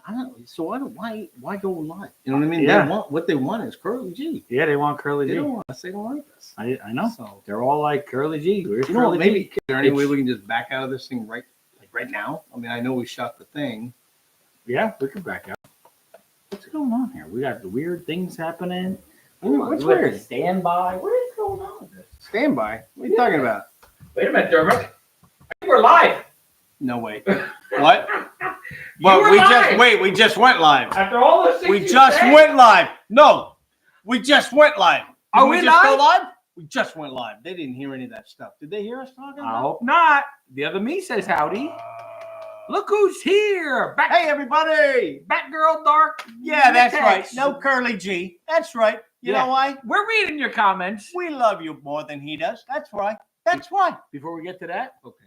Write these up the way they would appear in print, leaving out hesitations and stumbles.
I don't. So why go live? You know what I mean? Yeah. They want what they want is Curly G. Yeah, they want Curly G. They don't want us. They don't like us. I know. So They're all like Curly G. Where's you know, Curly maybe G? is there any way we can just back out of this thing right now? I mean, I know we shot the thing. Yeah, we can back out. What's going on here? We got the weird things happening. What's weird? Standby. What is going on with this? Standby. What are you talking about? Wait a minute, Dermot. I think we're live. No way. What? Well, we just went live. After all those things We just went live. No, we just went live. Are we just live? go live? We just went live. They didn't hear any of that stuff. Did they hear us talking? I hope not. The other me says howdy. Look who's here. Hey, everybody. Batgirl Dark. Yeah, that's Text. right. No Curly G. That's right. You know why? We're reading your comments. We love you more than he does. That's why. That's why. Before we get to that, Okay.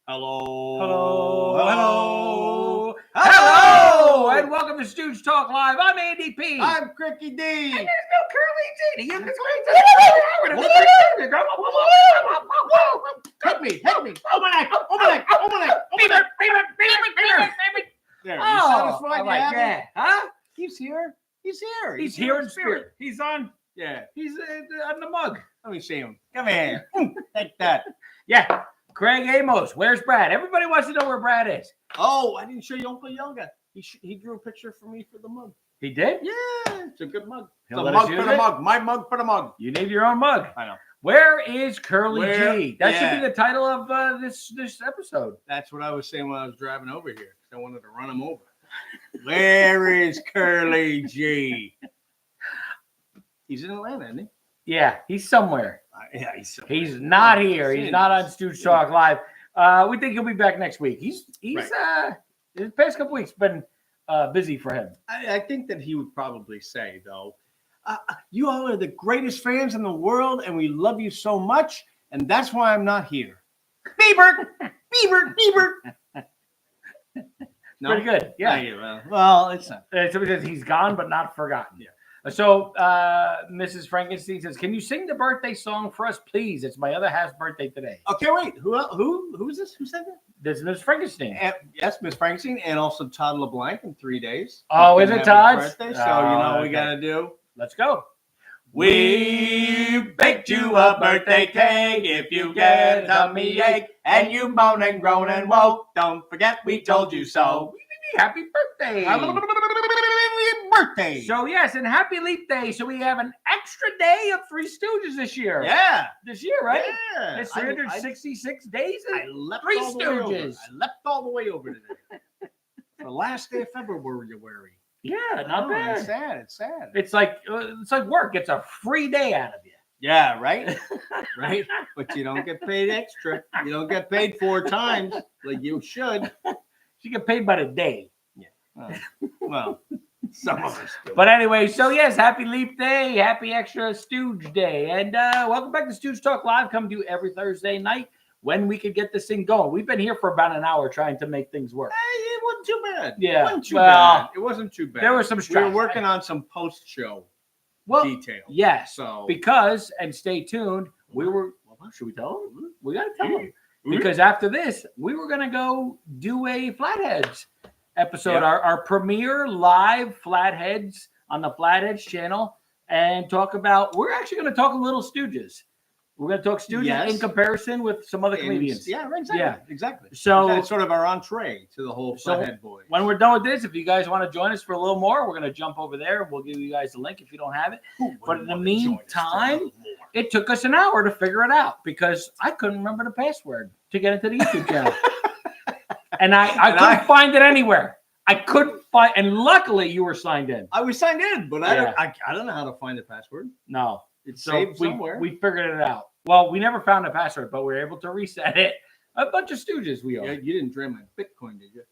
Hello. Hello. Hello. Hello. And welcome to Stooge Talk Live. I'm Andy P. I'm Cricky D. And there's no Curly G. Hit me. Open it. Beaver. There. You Oh, satisfied? I like happy? that. Huh? He's here. He's here. He's here in spirit. He's on. Yeah. He's on the mug. Let me see him. Come here. Take that. Yeah. Craig Amos. Where's Brad? Everybody wants to know where Brad is. Oh, I didn't show you Uncle Yoga. He drew a picture for me for the mug. He did? Yeah, it's a good mug. He'll It's a let mug us for use the it? mug. My mug for the mug. You need your own mug. I know. Where is Curly Where- G? That yeah. should be the title of this episode. That's what I was saying when I was driving over here. I wanted to run him over. Where is Curly G? He's in Atlanta, isn't he? Yeah, he's somewhere. Yeah, He's not here. He's Seen not on this. Stooge Talk Live. We think he'll be back next week. He's the past couple weeks been busy for him. I think that he would probably say, though, you all are the greatest fans in the world, and we love you so much, and that's why I'm not here. Bieber! No? Pretty good. Yeah. Yeah. Well, it's not. So because he's gone but not forgotten. Yeah. So Mrs. Frankenstein says, "Can you sing the birthday song for us, please? It's my other half's birthday today." Okay, wait. Who is this? Who said that? This is Miss Frankenstein. Yes, Miss Frankenstein, and also Todd LeBlanc in 3 days. Oh, He's is it gonna have his Todd's? birthday, so you know what we Okay. got to do. Let's go. We baked you a birthday cake. If you get a tummy ache and you moan and groan and woe, don't forget we told you so. Happy birthday. Birthday. So yes, and happy leap day. So we have an extra day of Three Stooges this year. Yeah. This year, right? Yeah. It's 366 days. I leapt Three all the way over. Stooges. I leapt all the way over today. The last day of February. Yeah, not bad. It's sad. It's sad. It's like work. It's a free day out of you. Yeah, right? Right? But you don't get paid extra. You don't get paid 4 times like you should. You get paid by the day. Well, some of us do. But anyway, so yes, happy leap day, happy extra Stooge day. And welcome back to Stooge Talk Live. Come to you every Thursday night when we could get this thing going. We've been here for about an hour trying to make things work. Hey, it wasn't too bad. Yeah, It wasn't too well, bad. It wasn't too bad. There was some We stress. were working on some post-show details. Yes. So Because, and stay tuned, well, should we tell them? We got to tell them. Mm-hmm. Because after this, we were going to go do a Flatheads episode, Yep. our premiere live Flatheads on the Flatheads channel, and talk about, we're actually going to talk a little Stooges. We're going to talk Stooges in comparison with some other comedians. Yeah, exactly. Yeah. Exactly. So that's sort of our entree to the whole Flathead Boys. When we're done with this, if you guys want to join us for a little more, we're going to jump over there. We'll give you guys the link if you don't have it. But in the meantime, it took us an hour to figure it out because I couldn't remember the password to get into the YouTube channel. And I couldn't find it anywhere. I couldn't find, and luckily you were signed in. I was signed in, but I don't know how to find the password. No. It's saved somewhere. We figured it out. Well, we never found a password, but we were able to reset it. A bunch of Stooges we are. Yeah, you didn't drain my Bitcoin, did you?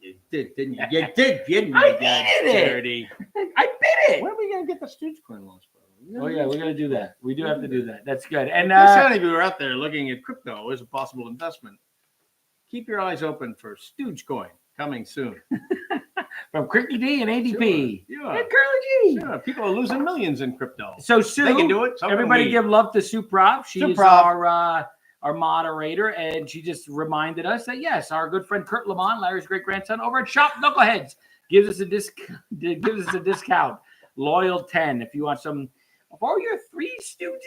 You did, didn't you? You did, didn't you? I did it. Dirty. I did it. When are we going to get the Stooge coin launched? Oh, yeah, we're going to do that. We do have to do that. That's good. And if you are out there looking at crypto as a possible investment, keep your eyes open for Stooge coin coming soon. From Cricky D and Andy P. Yeah. And Curly G. Yeah, people are losing millions in crypto. So Sue, they can do it. So everybody give love to Sue Prop. She Sue is Prop. our our moderator, and she just reminded us that yes, our good friend Kurt Lamont, Larry's great grandson, over at Shop Knuckleheads, gives us a discount. Loyal 10 if you want some of all your Three Stooges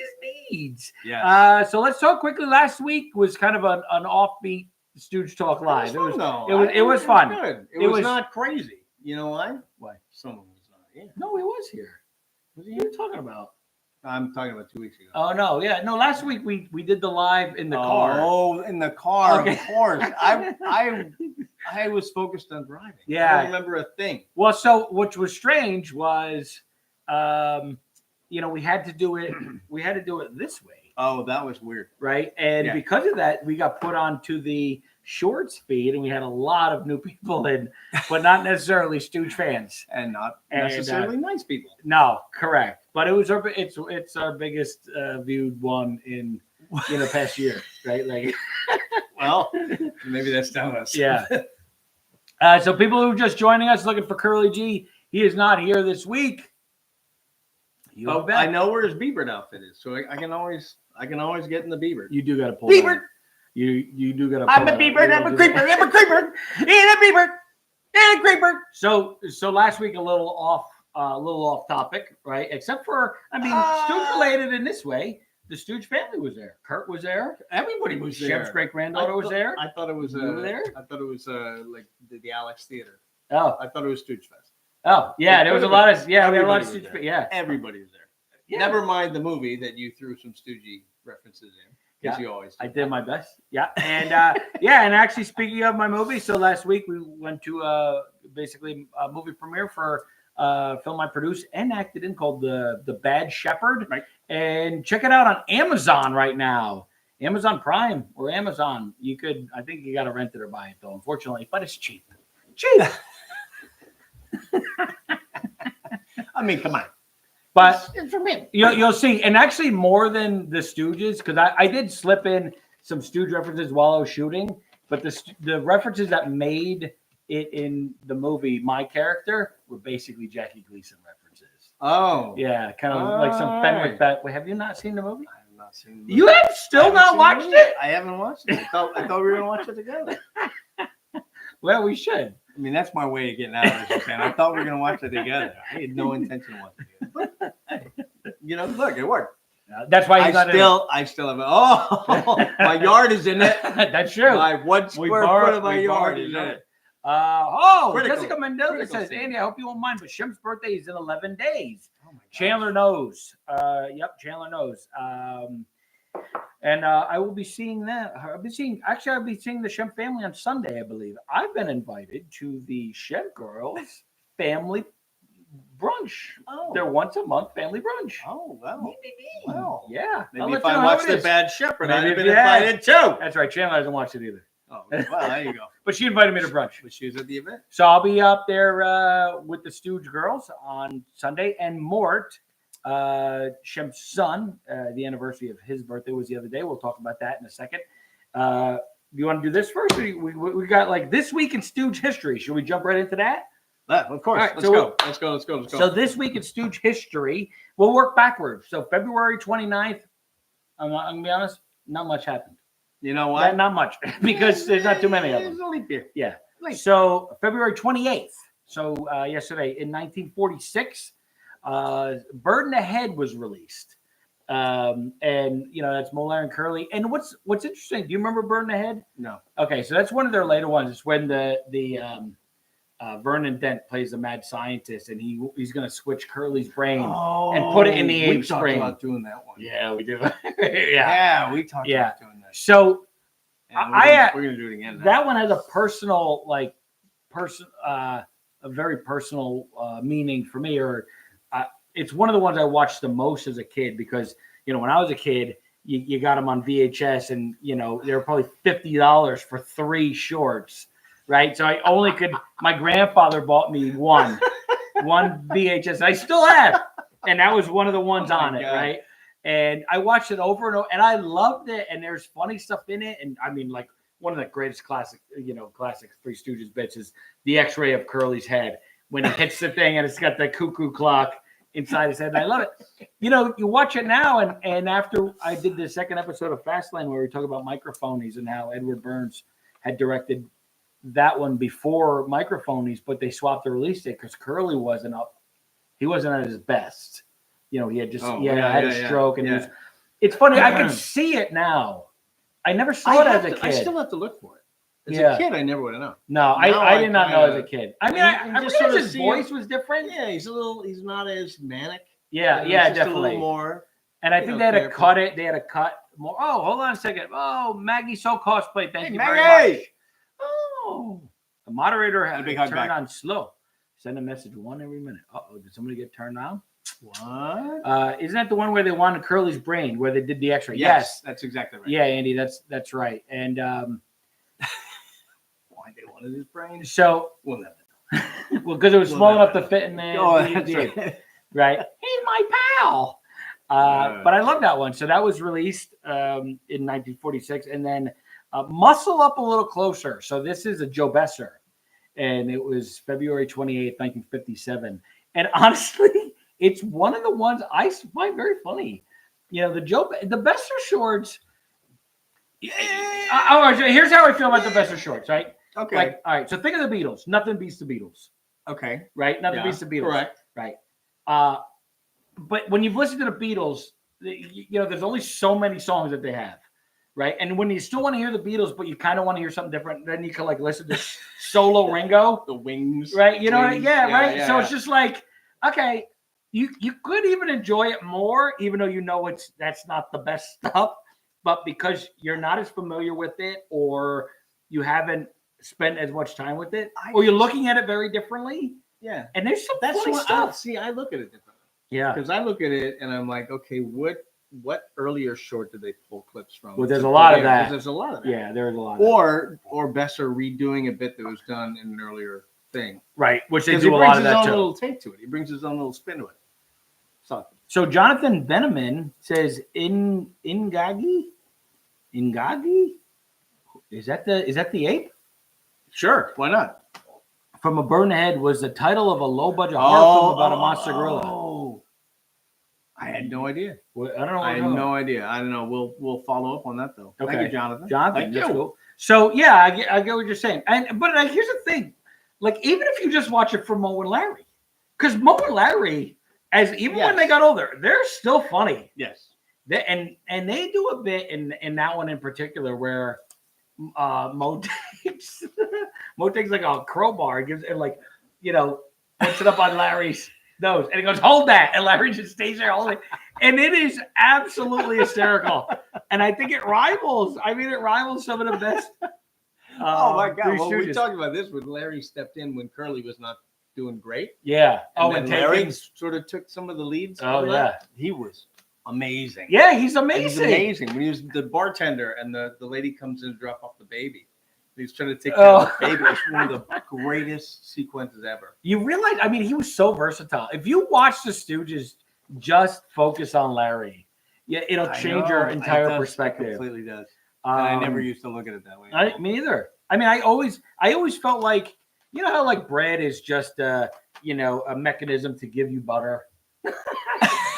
needs. Yeah. So let's talk quickly. Last week was kind of an offbeat Stooge Talk Live. It was fun. Good. It was not crazy. You know why? Why? Someone was not here. No, he was here. What are you talking about? I'm talking about 2 weeks ago. Oh no, yeah, no. Last week we did the live in the car. Oh, in the car, Okay. of course. I was focused on driving. Yeah. I don't remember a thing. Well, so what was strange was, we had to do it. We had to do it this way, Oh, that was weird. right? And Yeah. because of that, we got put onto the Shorts feed, and we had a lot of new people in, but not necessarily Stooge fans. And not And, necessarily nice people. No, correct. But it's our biggest viewed one in the past year, right? Like, Well, maybe that's telling us. yeah. So people who are just joining us looking for Curly G, he is not here this week. Oh, I know where his Bieber outfit is, so I can always get in the Bieber. You do got to pull Bieber. that. You do got to. I'm a Bieber, and I'm a creeper, I'm a creeper, and a Bieber, and a creeper. So last week a little off topic, right? Except for Stooge related in this way. The Stooge family was there. Kurt was there. Everybody was there. Shem's great granddaughter was there. I thought it was You were there? I thought it was like the Alex Theater. Oh, I thought it was Stooge Fest. yeah. There was a lot of we had a lot of Everybody was Stooge. there. Yeah. Everybody was there. Yeah. Never mind the movie that you threw some Stoogie references in. Because Yeah. you always do. I did my best. Yeah. And and actually speaking of my movie, so last week we went to basically a movie premiere for a film I produced and acted in called The Bad Shepherd. Right. And check it out on Amazon right now. Amazon Prime or Amazon. I think you gotta rent it or buy it though, unfortunately, but it's cheap. Cheap. I mean, come on. But It's from him. you'll see, and actually more than the Stooges, because I did slip in some Stooge references while I was shooting, but the references that made it in the movie, my character, were basically Jackie Gleason references. Oh. Yeah, kind of like some Fenwick back. Wait, have you not seen the movie? I have not seen the movie. You have still not watched it? I haven't watched it. I thought we were gonna watch it together. Well, we should. I mean, that's my way of getting out of this, man. I thought we were gonna watch it together. I had no intention of watching it. But, hey, look, it worked. That's why I he's not still have it. Oh, my yard is in it. That's true. My 1 square foot of my yard is in it. Critical. Jessica Mendoza Critical says, scene. Andy, I hope you won't mind, but Shem's birthday is in 11 days. Oh my God. Chandler knows. Yep, Chandler knows. And I will be seeing that. I'll be seeing the Shem family on Sunday, I believe. I've been invited to the Shem girls family brunch. Oh. Their once a month family brunch. Oh, well. Well. Yeah. I'll Maybe let if you I know how watched it The is. Bad Shepherd, I'd have Maybe been invited too. That's right. Chandler hasn't watched it either. Oh, well, there you go. But she invited me to brunch. But she was at the event. So I'll be up there with the Stooge girls on Sunday. And Mort, Shem's son, the anniversary of his birthday was the other day. We'll talk about that in a second. Do you want to do this first? We got like this week in Stooge history. Should we jump right into that? Of course. All right, Let's go. So this week in Stooge history, we'll work backwards. So February 29th, I'm going to be honest, not much happened. You know what? Not much, because there's not too many of them. There's a leap year. Yeah. So February 28th. So yesterday in 1946, Bird in the Head was released. And that's Molar and Curly. And what's interesting, do you remember Bird in the Head? No. Okay, so that's one of their later ones. It's when the Vernon Dent plays a mad scientist, and he's going to switch Curly's brain and put it in the ape's brain. We talked about doing that one. Yeah, we do. Yeah, we talked about doing that. So and we're gonna do it again. That one has a personal, a very personal meaning for me. Or it's one of the ones I watched the most as a kid because when I was a kid, you got them on VHS, and they were probably $50 for 3 shorts, right? So I only could. My grandfather bought me one VHS. I still have, and that was one of the ones on it, right? And I watched it over and over, and I loved it. And there's funny stuff in it. And I mean, like one of the greatest classic Three Stooges bits is the X-ray of Curly's head when he hits the thing and it's got the cuckoo clock. inside his head, and I love it. You know, you watch it now, and after I did the second episode of Fastlane where we talk about microphonies and how Edward Burns had directed that one before microphonies, but they swapped the release date because Curly wasn't up. He wasn't at his best. You know, he had just had a stroke, and it's funny. I can see it now. I never saw it as a kid. I still have to look for it. As a kid, I never would have known. No, I did not know as a kid. I mean, I just sort of his voice was different. Yeah, he's not as manic. Yeah, definitely. A little more. And I think they had to cut it. They had to cut more. Oh, hold on a second. Oh, Maggie So Cosplay. Thank you very much. Oh, the moderator had to turn on slow. Send a message one every minute. Uh-oh, did somebody get turned on? What? Isn't that the one where they wanted Curly's brain, where they did the X-ray? Yes, that's exactly right. Yeah, Andy, that's right. And why they wanted his brain? So, well, because it was small enough to fit in there. Oh, that's right. Right. He's my pal. But I love that one. So that was released in 1946, and then Muscle Up a Little Closer. So this is a Joe Besser, and it was February 28th, 1957. And honestly, it's one of the ones I find very funny. You know, the Besser shorts. Here's how I feel about the Besser shorts, right? Okay. Like, all right. So think of the Beatles. Nothing beats the Beatles. Okay. Right. Nothing beats the Beatles. Correct. Right. But when you've listened to the Beatles, you know, there's only so many songs that they have. Right. And when you still want to hear the Beatles, but you kind of want to hear something different, then you can like listen to solo Ringo. The Wings. Right. You know, Wings. right. Yeah, so it's just like, okay, you could even enjoy it more, even though you know that's not the best stuff. But because you're not as familiar with it, or you haven't spent as much time with it, or you're looking at it very differently. Yeah. And there's some funny stuff. I look at it differently. Yeah. Because I look at it and I'm like, okay, what earlier short did they pull clips from? Well, there's a lot of that. There's a lot of that. Yeah, there's a lot of that. Or Besser redoing a bit that was done in an earlier thing. Right. Which they do a lot of that too. He brings his own little take to it. He brings his own little spin to it. So Jonathan Veneman says Ingagi? Is that the ape? Sure, why not? From a Burned Head was the title of a low-budget horror film about a monster gorilla. Oh, I had no idea. Well, I don't know. I had no idea. I don't know. We'll follow up on that though. Okay. Thank you, Jonathan. Thank you. Cool. So yeah, I get what you're saying. But here's the thing: like even if you just watch it for Mo and Larry, because Mo and Larry, when they got older, they're still funny. Yes. And they do a bit in that one in particular where Mo takes like a crowbar and gives it like, you know, puts it up on Larry's nose and he goes, hold that, and Larry just stays there holding it. And it is absolutely hysterical. And I think it rivals some of the best. Oh my God. Well, we talked about this when Larry stepped in when Curly was not doing great. Yeah. And Larry sort of took some of the leads. Oh yeah. He was amazing. Yeah, he's amazing. He's amazing. When he was the bartender and the lady comes in to drop off the baby. He's trying to take care of the baby. It's one of the greatest sequences ever. You realize, I mean, he was so versatile. If you watch the Stooges just focus on Larry, it'll change your entire perspective. It completely does. I never used to look at it that way. Me either. I mean, I always felt like, you know how like bread is just a mechanism to give you butter.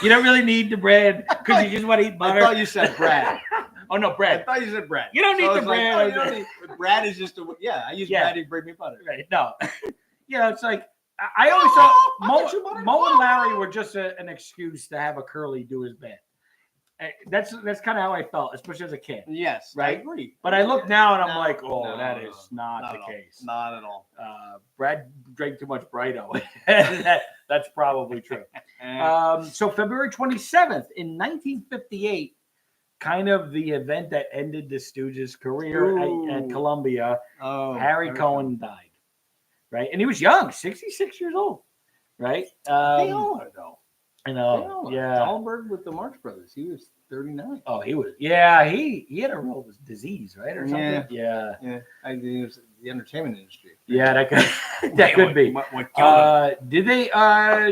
You don't really need the bread because you just want to eat butter. I thought you said bread. Oh no, bread. I thought you said bread. You don't need the bread. Bread is just I use bread to bring me butter. Right. No. It's like I always thought Mo and Larry were just an excuse to have a Curly do his bit. That's kind of how I felt, especially as a kid. Yes, right. I agree. But I look now and I'm like, that is not the case. Not at all. Brad drank too much Brighto. That's probably true. So February 27th in 1958, kind of the event that ended the Stooges' career at Columbia. Harry Cohen died, right? And he was young, 66 years old, right? They all are, though. I know. Yeah. Dahlberg with the Marx Brothers. He was 39. Oh, he was. Yeah, he had a real disease, right, or something. Yeah. I think it was the entertainment industry. Yeah, that could be. Did they,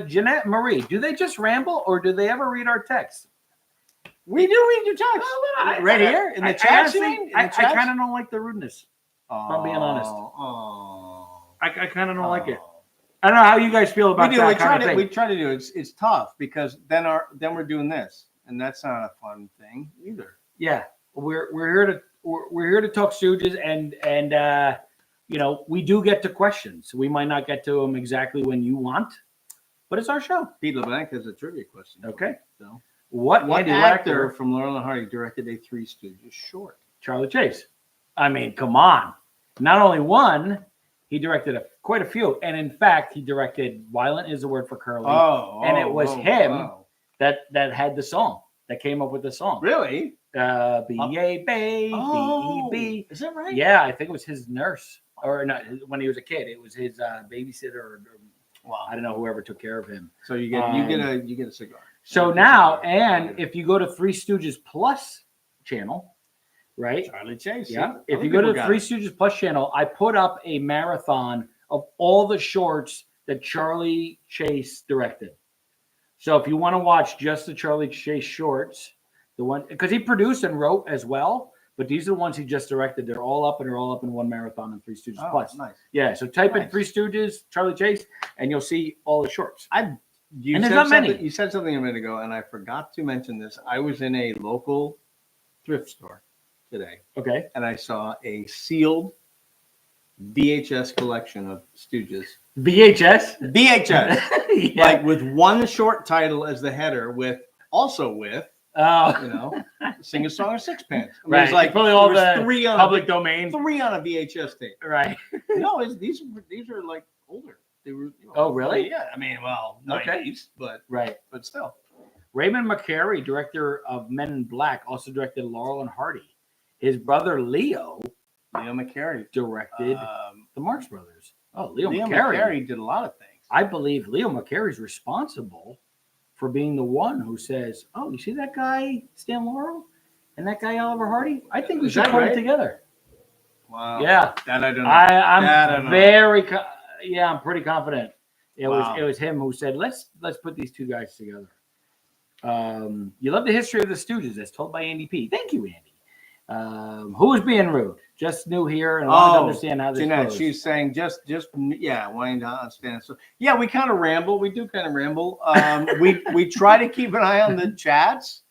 Jeanette Marie? Do they just ramble, or do they ever read our text? We do read your text. Right here in the chat. I kind of don't like the rudeness. If I'm being honest. I kind of don't like it. I don't know how you guys feel about We do. that We kind try of to. thing. We try to do it. It's tough because then we're doing this, and that's not a fun thing either. Yeah, we're here to talk Stooges, and you know, we do get to questions. We might not get to them exactly when you want, but it's our show. Pete LeBlanc has a trivia question. Okay. So, What what actor actor from Laurel and Hardy directed a Three Stooges short? Charlie Chase. I mean, come on. Not only one, he directed quite a few. And in fact, he directed Violent is the Word for Curly. And it was him that had the song, that came up with the song. Really? B-A, baby, Oh, B-E-B. is that right? Yeah, I think it was his nurse. Or not, when he was a kid. It was his babysitter or Wow. I don't know, whoever took care of him. So you get a cigar. So now, and if you go to Three Stooges Plus channel, right? Charlie Chase. Yeah. If you go to the Three Stooges Plus channel, I put up a marathon of all the shorts that Charlie Chase directed. So if you want to watch just the Charlie Chase shorts, the one because he produced and wrote as well, but these are the ones he just directed. They're all up in one marathon on Three Stooges Plus. Nice. Yeah. So type in Three Stooges, Charlie Chase, and you'll see all the shorts. You And said there's not many. You said something a minute ago, and I forgot to mention this. I was in a local thrift store today, Okay. and I saw a sealed VHS collection of Stooges. VHS. VHS, Yeah. like with one short title as the header, with Oh. Sing a Song of Sixpence. I mean, Right. it's like Probably all there was the three on public domain. three on a VHS tape. Right. No, these are like older. They were. Oh, really? Yeah. I mean, well, Okay. 90s, but Right. still. Raymond McCary, director of Men in Black, also directed Laurel and Hardy. His brother Leo McCary directed the Marx Brothers. Oh, Leo McCary McCary. did a lot of things. I believe Leo McCary is responsible for being the one who says, "Oh, you see that guy Stan Laurel and that guy Oliver Hardy? I think we Is should that put right? it together." Wow. Yeah, That I don't know. I'm That I don't know. very. Yeah, I'm pretty confident. It Wow. was him who said, "Let's put these two guys together." You love the history of the Stooges as told by Andy P. Thank you, Andy. Who is being rude? Just new here and wanted to understand how this Jeanette, goes. she's saying wanting to understand. So yeah, we kind of ramble. We do kind of ramble. We try to keep an eye on the chats.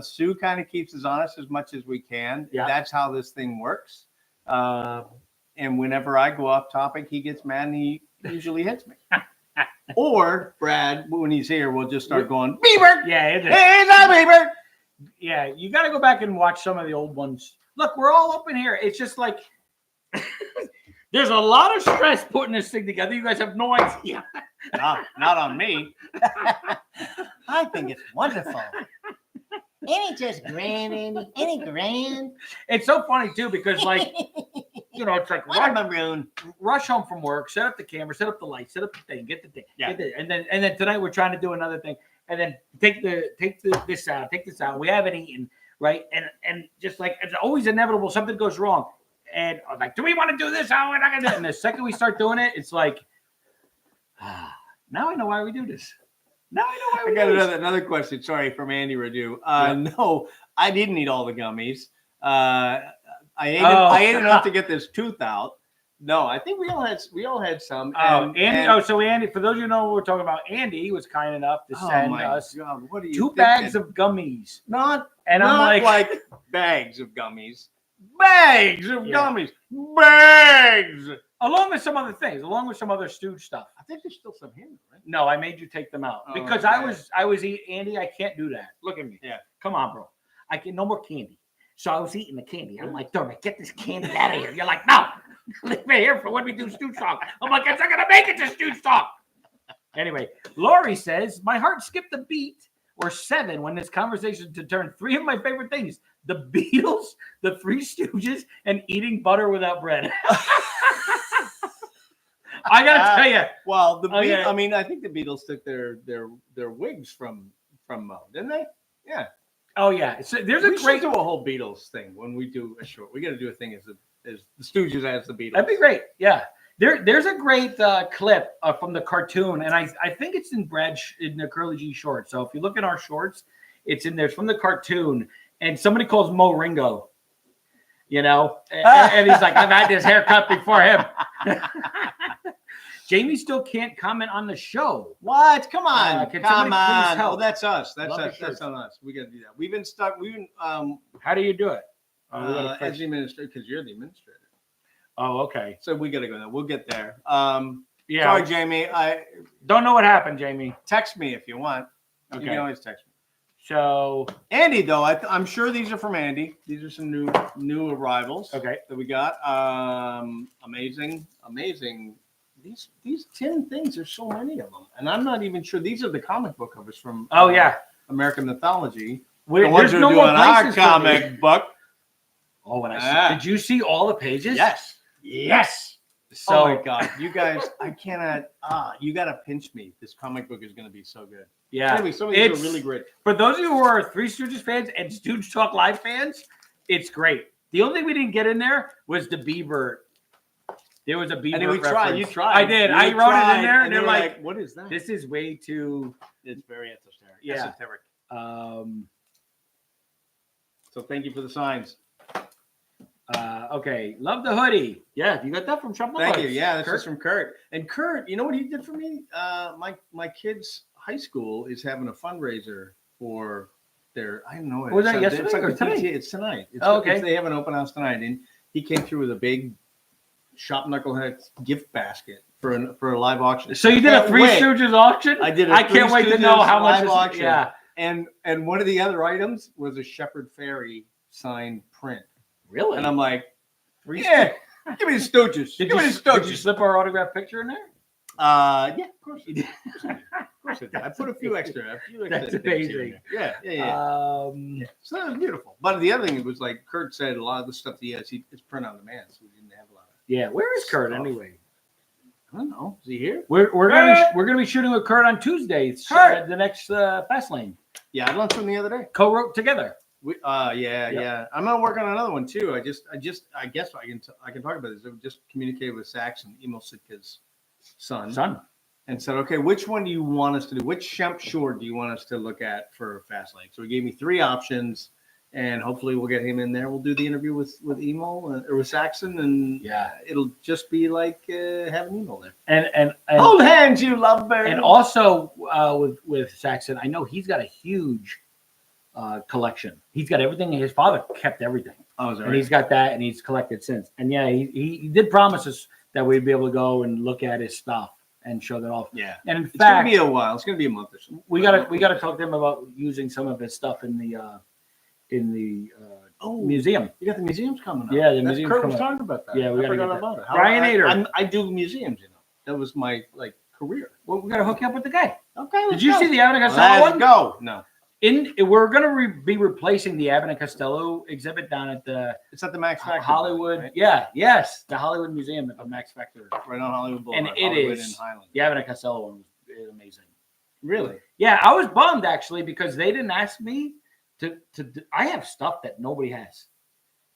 Sue kind of keeps us honest as much as we can. Yeah. That's how this thing works. And whenever I go off topic, he gets mad and he usually hits me. Or Brad, when he's here, we'll just start going, Bieber! Yeah, Hey, not Bieber! yeah. You got to go back and watch some of the old ones. Look, we're all up in here. It's just like there's a lot of stress putting this thing together. You guys have no idea. Not on me. I think it's wonderful. Ain't it just grand, Andy? Ain't it grand? It's so funny too because, like, you know, it's like What a maroon. rush home from work, set up the camera, set up the lights, set up the thing, get the thing, Yeah. and then tonight we're trying to do another thing, and then take this out. We haven't eaten, right? And just like it's always inevitable, something goes wrong, and I'm like, do we want to do this? How am I not gonna do it? And the second we start doing it, it's like, now I know why we do this. Now I know why I we got do this. another question. Sorry, from Andy Radu. No, I didn't eat all the gummies. I ate enough to get this tooth out. No, I think we all had some. So Andy, for those of you who know what we're talking about, Andy was kind enough to send us God, what are you 2 thinking? bags of gummies. not And not I'm like bags of gummies. Bags of Yeah. gummies. Bags. along with some other things, along with some other Stooge stuff. I think there's still some here, right? No, I made you take them out Oh, because okay. I was eating Andy. I can't do that. Look at me. Yeah. Come on, bro. I can no more candy. So I was eating the candy. I'm like, Dermot, get this candy out of here. You're like, no, leave me here for when we do Stooge Talk. I'm like, I'm not gonna make it to Stooge Talk. Anyway, Lori says my heart skipped a beat or 7 when this conversation to turn 3 of my favorite things: the Beatles, the Three Stooges, and eating butter without bread. I gotta tell you, Well, Okay. I mean, I think the Beatles took their wigs from Mo, didn't they? Yeah. oh yeah, so there's a We should great. do a whole Beatles thing when we do a short. We got to do a thing as the Stooges as the Beatles. That'd be great. Yeah. There's a great clip from the cartoon, and I think it's in in the Curly G short. So if you look at our shorts, it's in there. It's from the cartoon, and somebody calls Mo Ringo, you know, and he's like, I've had this haircut before him. Jamie still can't comment on the show. What? Come on. Can Come somebody please on. help? Oh, that's us. That's Love the us. That's shirts. on us. We got to do that. We've been stuck. We've been How do you do it? Oh, we gotta as fix- the administrator, because you're the administrator. oh, okay. So we got to go there. We'll get there. Yeah. Sorry, Jamie. I Don't know what happened, Jamie. text me if you want. You Okay. can always text me. So Andy, though, I'm sure these are from Andy. These are some new arrivals. okay. That we got. Amazing. These 10 things. There's so many of them, and I'm not even sure these are the comic book covers from. Oh yeah. American Mythology. Wait, The ones there's who are no more doing our places for me. comic book. Oh, when I Ah. did you see all the pages? Yes. Yes. So, oh So my God, you guys, I cannot. You got to pinch me. This comic book is going to be so good. yeah. Anyway, some of these It's- are really great. For those of you who are Three Stooges fans and Stooge Talk Live fans, it's great. The only thing we didn't get in there was the Bieber. There was a Bieber. And then we tried. reference. You tried. I did. You I wrote it in tried, there, and and they're they were like, "What is that?" "This is way too." It's very esoteric. Yeah. Esoteric. Um, So thank you for the signs. okay, love the hoodie. Yeah, you got that from Shop Thank Noise. you. Yeah, this Kurt? is from Kurt. And Kurt, you know what he did for me? My kids' high school is having a fundraiser for their. I don't know. Was that it's yesterday like or a tonight? PTA. It's tonight. Oh, okay. They have an open house tonight, and he came through with a big Shop Knucklehead gift basket for a live auction. So you did a Can't Three wait. Stooges auction? I did. I can't wait to know how much. live This, auction. yeah. And one of the other items was a Shepherd Fairy signed print, Really? and I'm like, Three yeah, give me the Stooges. Did Give me you, the did you Stooges. slip our autograph picture in there? Yeah, of course I did. Of course I did. I put a few extra. That's things here and amazing. there. Yeah. Yeah. So that was beautiful. But the other thing was like Kurt said, a lot of the stuff that he has, it's print on demand, so we didn't have a lot of. Yeah. Where is Kurt Stuff. anyway? I don't know. Is he here? We're gonna be shooting with Kurt on Tuesday. Kurt! The next Fast Lane. Yeah, I learned from the other day. Co-wrote together. Yeah. I'm gonna work on another one too. I guess I can talk about this. I just communicated with Saxon, Emo Sitka's son, and said, okay, which one do you want us to do? Which Shemp short do you want us to look at for Fastlane? So he gave me 3 options, and hopefully we'll get him in there. We'll do the interview with Emo or with Saxon, and Yeah. it'll just be like having Emo there. And Hold hands, you lovebird. and also with Saxon, I know he's got a huge collection. He's got everything. His father kept everything, Oh, is that and right? he's got that, and he's collected since. And yeah, he did promise us that we'd be able to go and look at his stuff and show that off. Yeah. And in It's gonna fact, be a while. It's gonna be a month or so. we gotta talk to him about using some of his stuff in the Oh, museum. you got the museums coming up. Yeah, the That's museum's Kurt coming was up. talking about that. Yeah, we I gotta forgot get that. about it. Brian Ader. I do museums, That was my career. Well, we gotta hook you up with the guy. Okay. Did you see the Abbott and Costello Let's one? go. No, We're gonna be replacing the Abbott and Costello exhibit down at the it's at the Max Factor. Hollywood. right? Yeah, yes, the Hollywood Museum at the Max Factor. Right on Hollywood Boulevard. And it Hollywood is- and Highland. The Abbott and Costello one was amazing. Really? Yeah, I was bummed actually because they didn't ask me to. I have stuff that nobody has.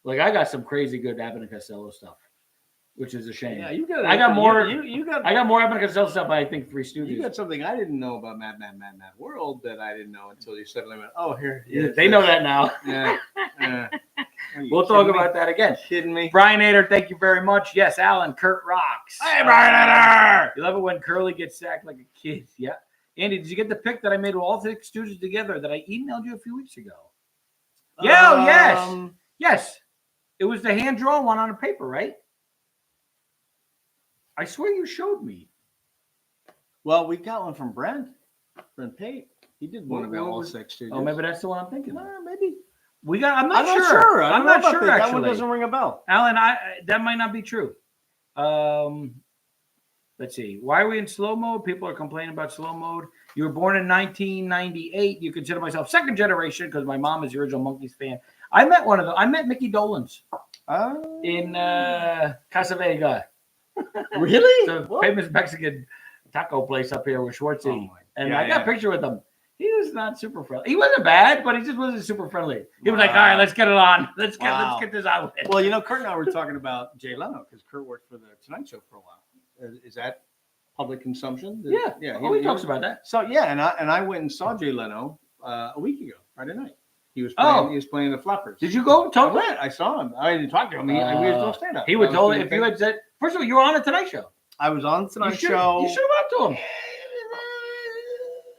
Like I got some crazy good Abbott and Costello stuff, which is a shame. Yeah, you got. I got more- You got. I got more Abbott and Costello stuff than I think Three You Stooges. got something I didn't know about Mad World that I didn't know until you suddenly went, oh, here. They know that now. Yeah. Yeah. Are you We'll talk kidding me? about that again. Kidding me? Brian Ader, thank you very much. Yes, Alan, Kurt rocks. Hey, Brian Ader! You love it when Curly gets sacked like a kid. Yeah. Andy, did you get the pic that I made with all 6 Stooges together that I emailed you a few weeks ago? Yeah, oh, yes. Yes. It was the hand-drawn one on a paper, right? I swear you showed me. Well, we got one from Brent Pate. He did one What about all was- 6 Stooges. Oh, maybe that's the one I'm thinking of. Maybe. We got. I'm I'm not not sure. sure. I'm not sure. That Actually, one doesn't ring a bell. Alan, that might not be true. Let's see. Why are we in slow mode? People are complaining about slow mode. You were born in 1998. You consider myself second generation because my mom is the original Monkees fan. I met one of them. I met Mickey Dolenz in Casa Vega, Really? the What? famous Mexican taco place up here with Schwartzy. Oh my- And yeah, I got yeah. a picture with him. He was not super friendly. He wasn't bad, but he just wasn't super friendly. He was like, Wow. "All right, let's get it on. Let's Wow. get this out with." Well, Kurt and I were talking about Jay Leno because Kurt worked for the Tonight Show for a while. Is that public consumption? Yeah, Yeah. Oh, he talks about that. So yeah, and I went and saw Jay Leno a week ago, Friday night. He was playing. Oh. He was playing the Flappers. Did you go I talk to him? went. I saw him. I didn't talk to him. We was doing stand up. He would tell if you had said, first of all, you were on a Tonight Show. I was on You tonight's should show. have went up to him.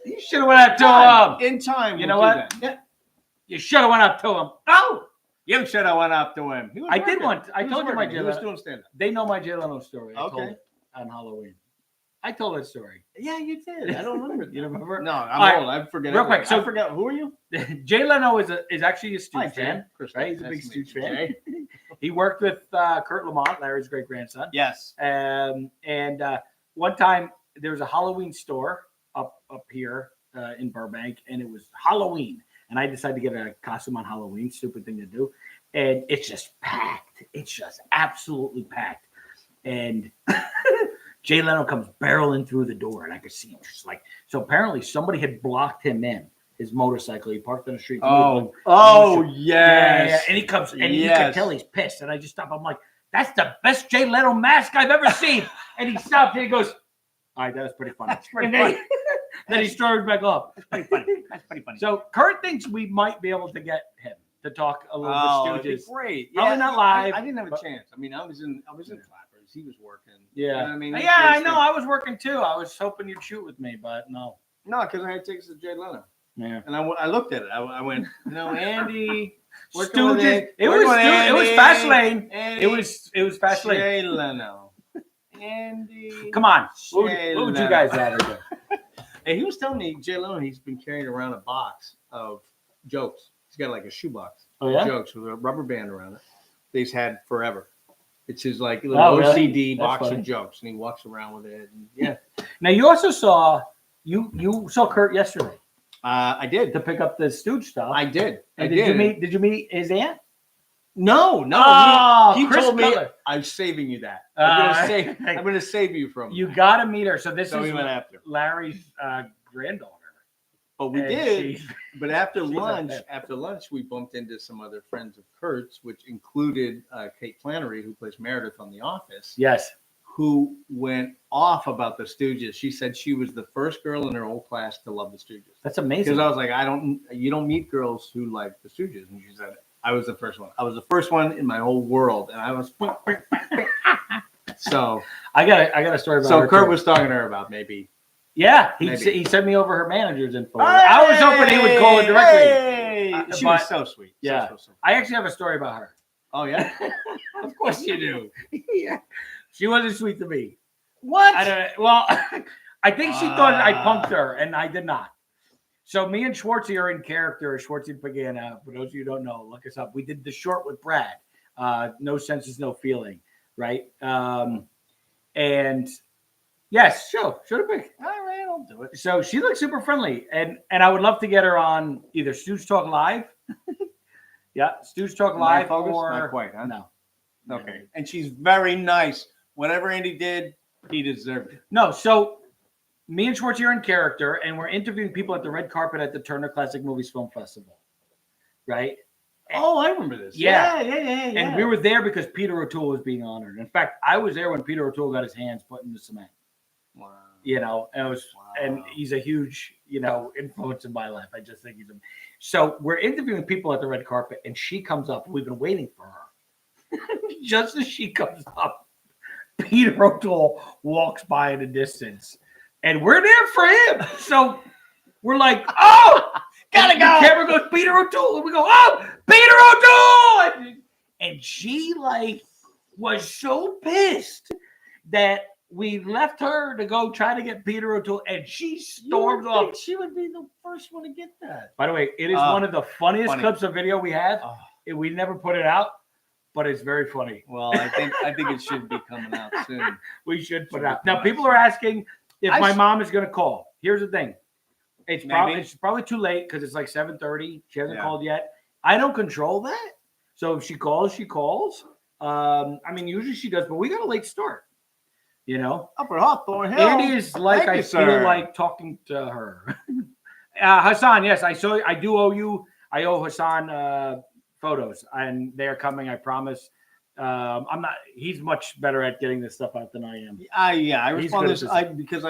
You should have went up to him. In time. You we'll know do what? that. Yeah. You should have went up to him. Oh, You should have went up to him. He was I did working. want. I He was told you my working. He was Jay doing stand-up. They know my Jay Leno story. I told Okay. it on Halloween. I told that story. Yeah, you did. I don't remember. You remember? No, I'm All right, old. I forget. real quick, everything. so- I forgot. Who are you? Jay Leno is actually a Stooge Hi, Jay. fan. Chris, Right? He's a nice big to meet Stooge you, fan. Jay. He worked with Kurt Lamont, Larry's great grandson. Yes. And one time there was a Halloween store up here in Burbank, and it was Halloween. And I decided to get a costume on Halloween, stupid thing to do. And it's just packed. It's just absolutely packed. And Jay Leno comes barreling through the door, and I could see him just like. So apparently somebody had blocked him in. His motorcycle. He parked on the street. Oh, Yeah, yes. and he comes, and you Yes. can tell he's pissed. And I just stop. I'm like, that's the best Jay Leno mask I've ever seen. And he stopped, and he goes, all right, that was pretty funny. That's pretty And then, funny. then he started back off. That's pretty funny. That's pretty funny. So Kurt thinks we might be able to get him to talk a little that'd bit be Stooges. great. Probably not live, I didn't have a but- chance. I mean, I was in Clappers. He was working. Yeah. You know what I mean, Yeah, I know. I was working too. I was hoping you'd shoot with me, but no. No, because I had tickets to Jay Leno, Yeah. and I looked at it. I went, Andy. working with Stooges. It It was fast lane. Andy, It was fast lane. Jay Leno. Andy. Come on. What Jay would you Leno. guys rather do? And he was telling me, Jay Leno, he's been carrying around a box of jokes. He's got like a shoebox Oh of yeah. jokes with a rubber band around it. That he's had forever. It's his like little Oh, really? OCD That's box funny. of jokes, and he walks around with it. And yeah, Now you also saw you saw Kurt yesterday I did. to pick up the Stooge stuff. I did. I And did. Did you meet his aunt? No. Oh, he Chris told me Cutler. I'm saving you that. Uh, I'm gonna save you from. You that. got to meet her. So this So is we went after. Larry's granddaughter. But we And did. she- But after She's like lunch, that. we bumped into some other friends of Kurt's, which included Kate Flannery, who plays Meredith on The Office, Yes. who went off about the Stooges. She said she was the first girl in her whole class to love the Stooges. That's amazing. Because I was like, you don't meet girls who like the Stooges. And she said, I was the first one. I was the first one in my whole world. And I was, so I got a story about her Kurt too. was talking to her about maybe. Yeah, Maybe. he sent me over her manager's info. I was hoping he would call her directly. Hey! She but- was so sweet. Yeah. So. I actually have a story about her. Oh, yeah? Of course you do. Yeah. She wasn't sweet to me. What? I don't know. Well, I think she thought I punked her, and I did not. So me and Schwartzy are in character. Schwartzy and Pagana. For those of you who don't know, look us up. We did the short with Brad. No senses, no feeling. Right. And yes, show the pic. All right, I'll do it. So she looks super friendly, and I would love to get her on either Stooge Talk Live. Yeah, Stooge Talk Live Focus? or Not quite, huh? no. Okay. And she's very nice. Whatever Andy did, he deserved it. No, so me and Schwartz are in character, and we're interviewing people at the red carpet at the Turner Classic Movies Film Festival, right? Oh, I remember this. Yeah. Yeah. And we were there because Peter O'Toole was being honored. In fact, I was there when Peter O'Toole got his hands put in the cement. Wow. You know, and it was, and he's a huge, influence in my life. I just think he's a. So we're interviewing people at the red carpet, and she comes up. We've been waiting for her. Just as she comes up, Peter O'Toole walks by in the distance, and we're there for him. So we're like, oh, Gotta and go. The camera goes, Peter O'Toole, and we go, oh, Peter O'Toole, and she was so pissed that we left her to go try to get Peter O'Toole, and she storms off. She would be the first one to get that. By the way, it is one of the funniest funny. clips of video we have. Oh. We never put it out, but it's very funny. Well, I think it should be coming out soon. We should put Should it out. be Now, coming people out are asking if I my s- mom is going to call. Here's the thing. It's Maybe. probably too late because it's like 7:30. She hasn't Yeah. called yet. I don't control that. So if she calls, she calls. Usually she does, but we got a late start. Upper Hawthorne Hill. Andy is like, Thank I you, feel sir. like talking to her. Hassan, yes, I do owe you. I owe Hassan photos, and they are coming. I promise. I'm not. He's much better at getting this stuff out than I am. I He's respond good to at this because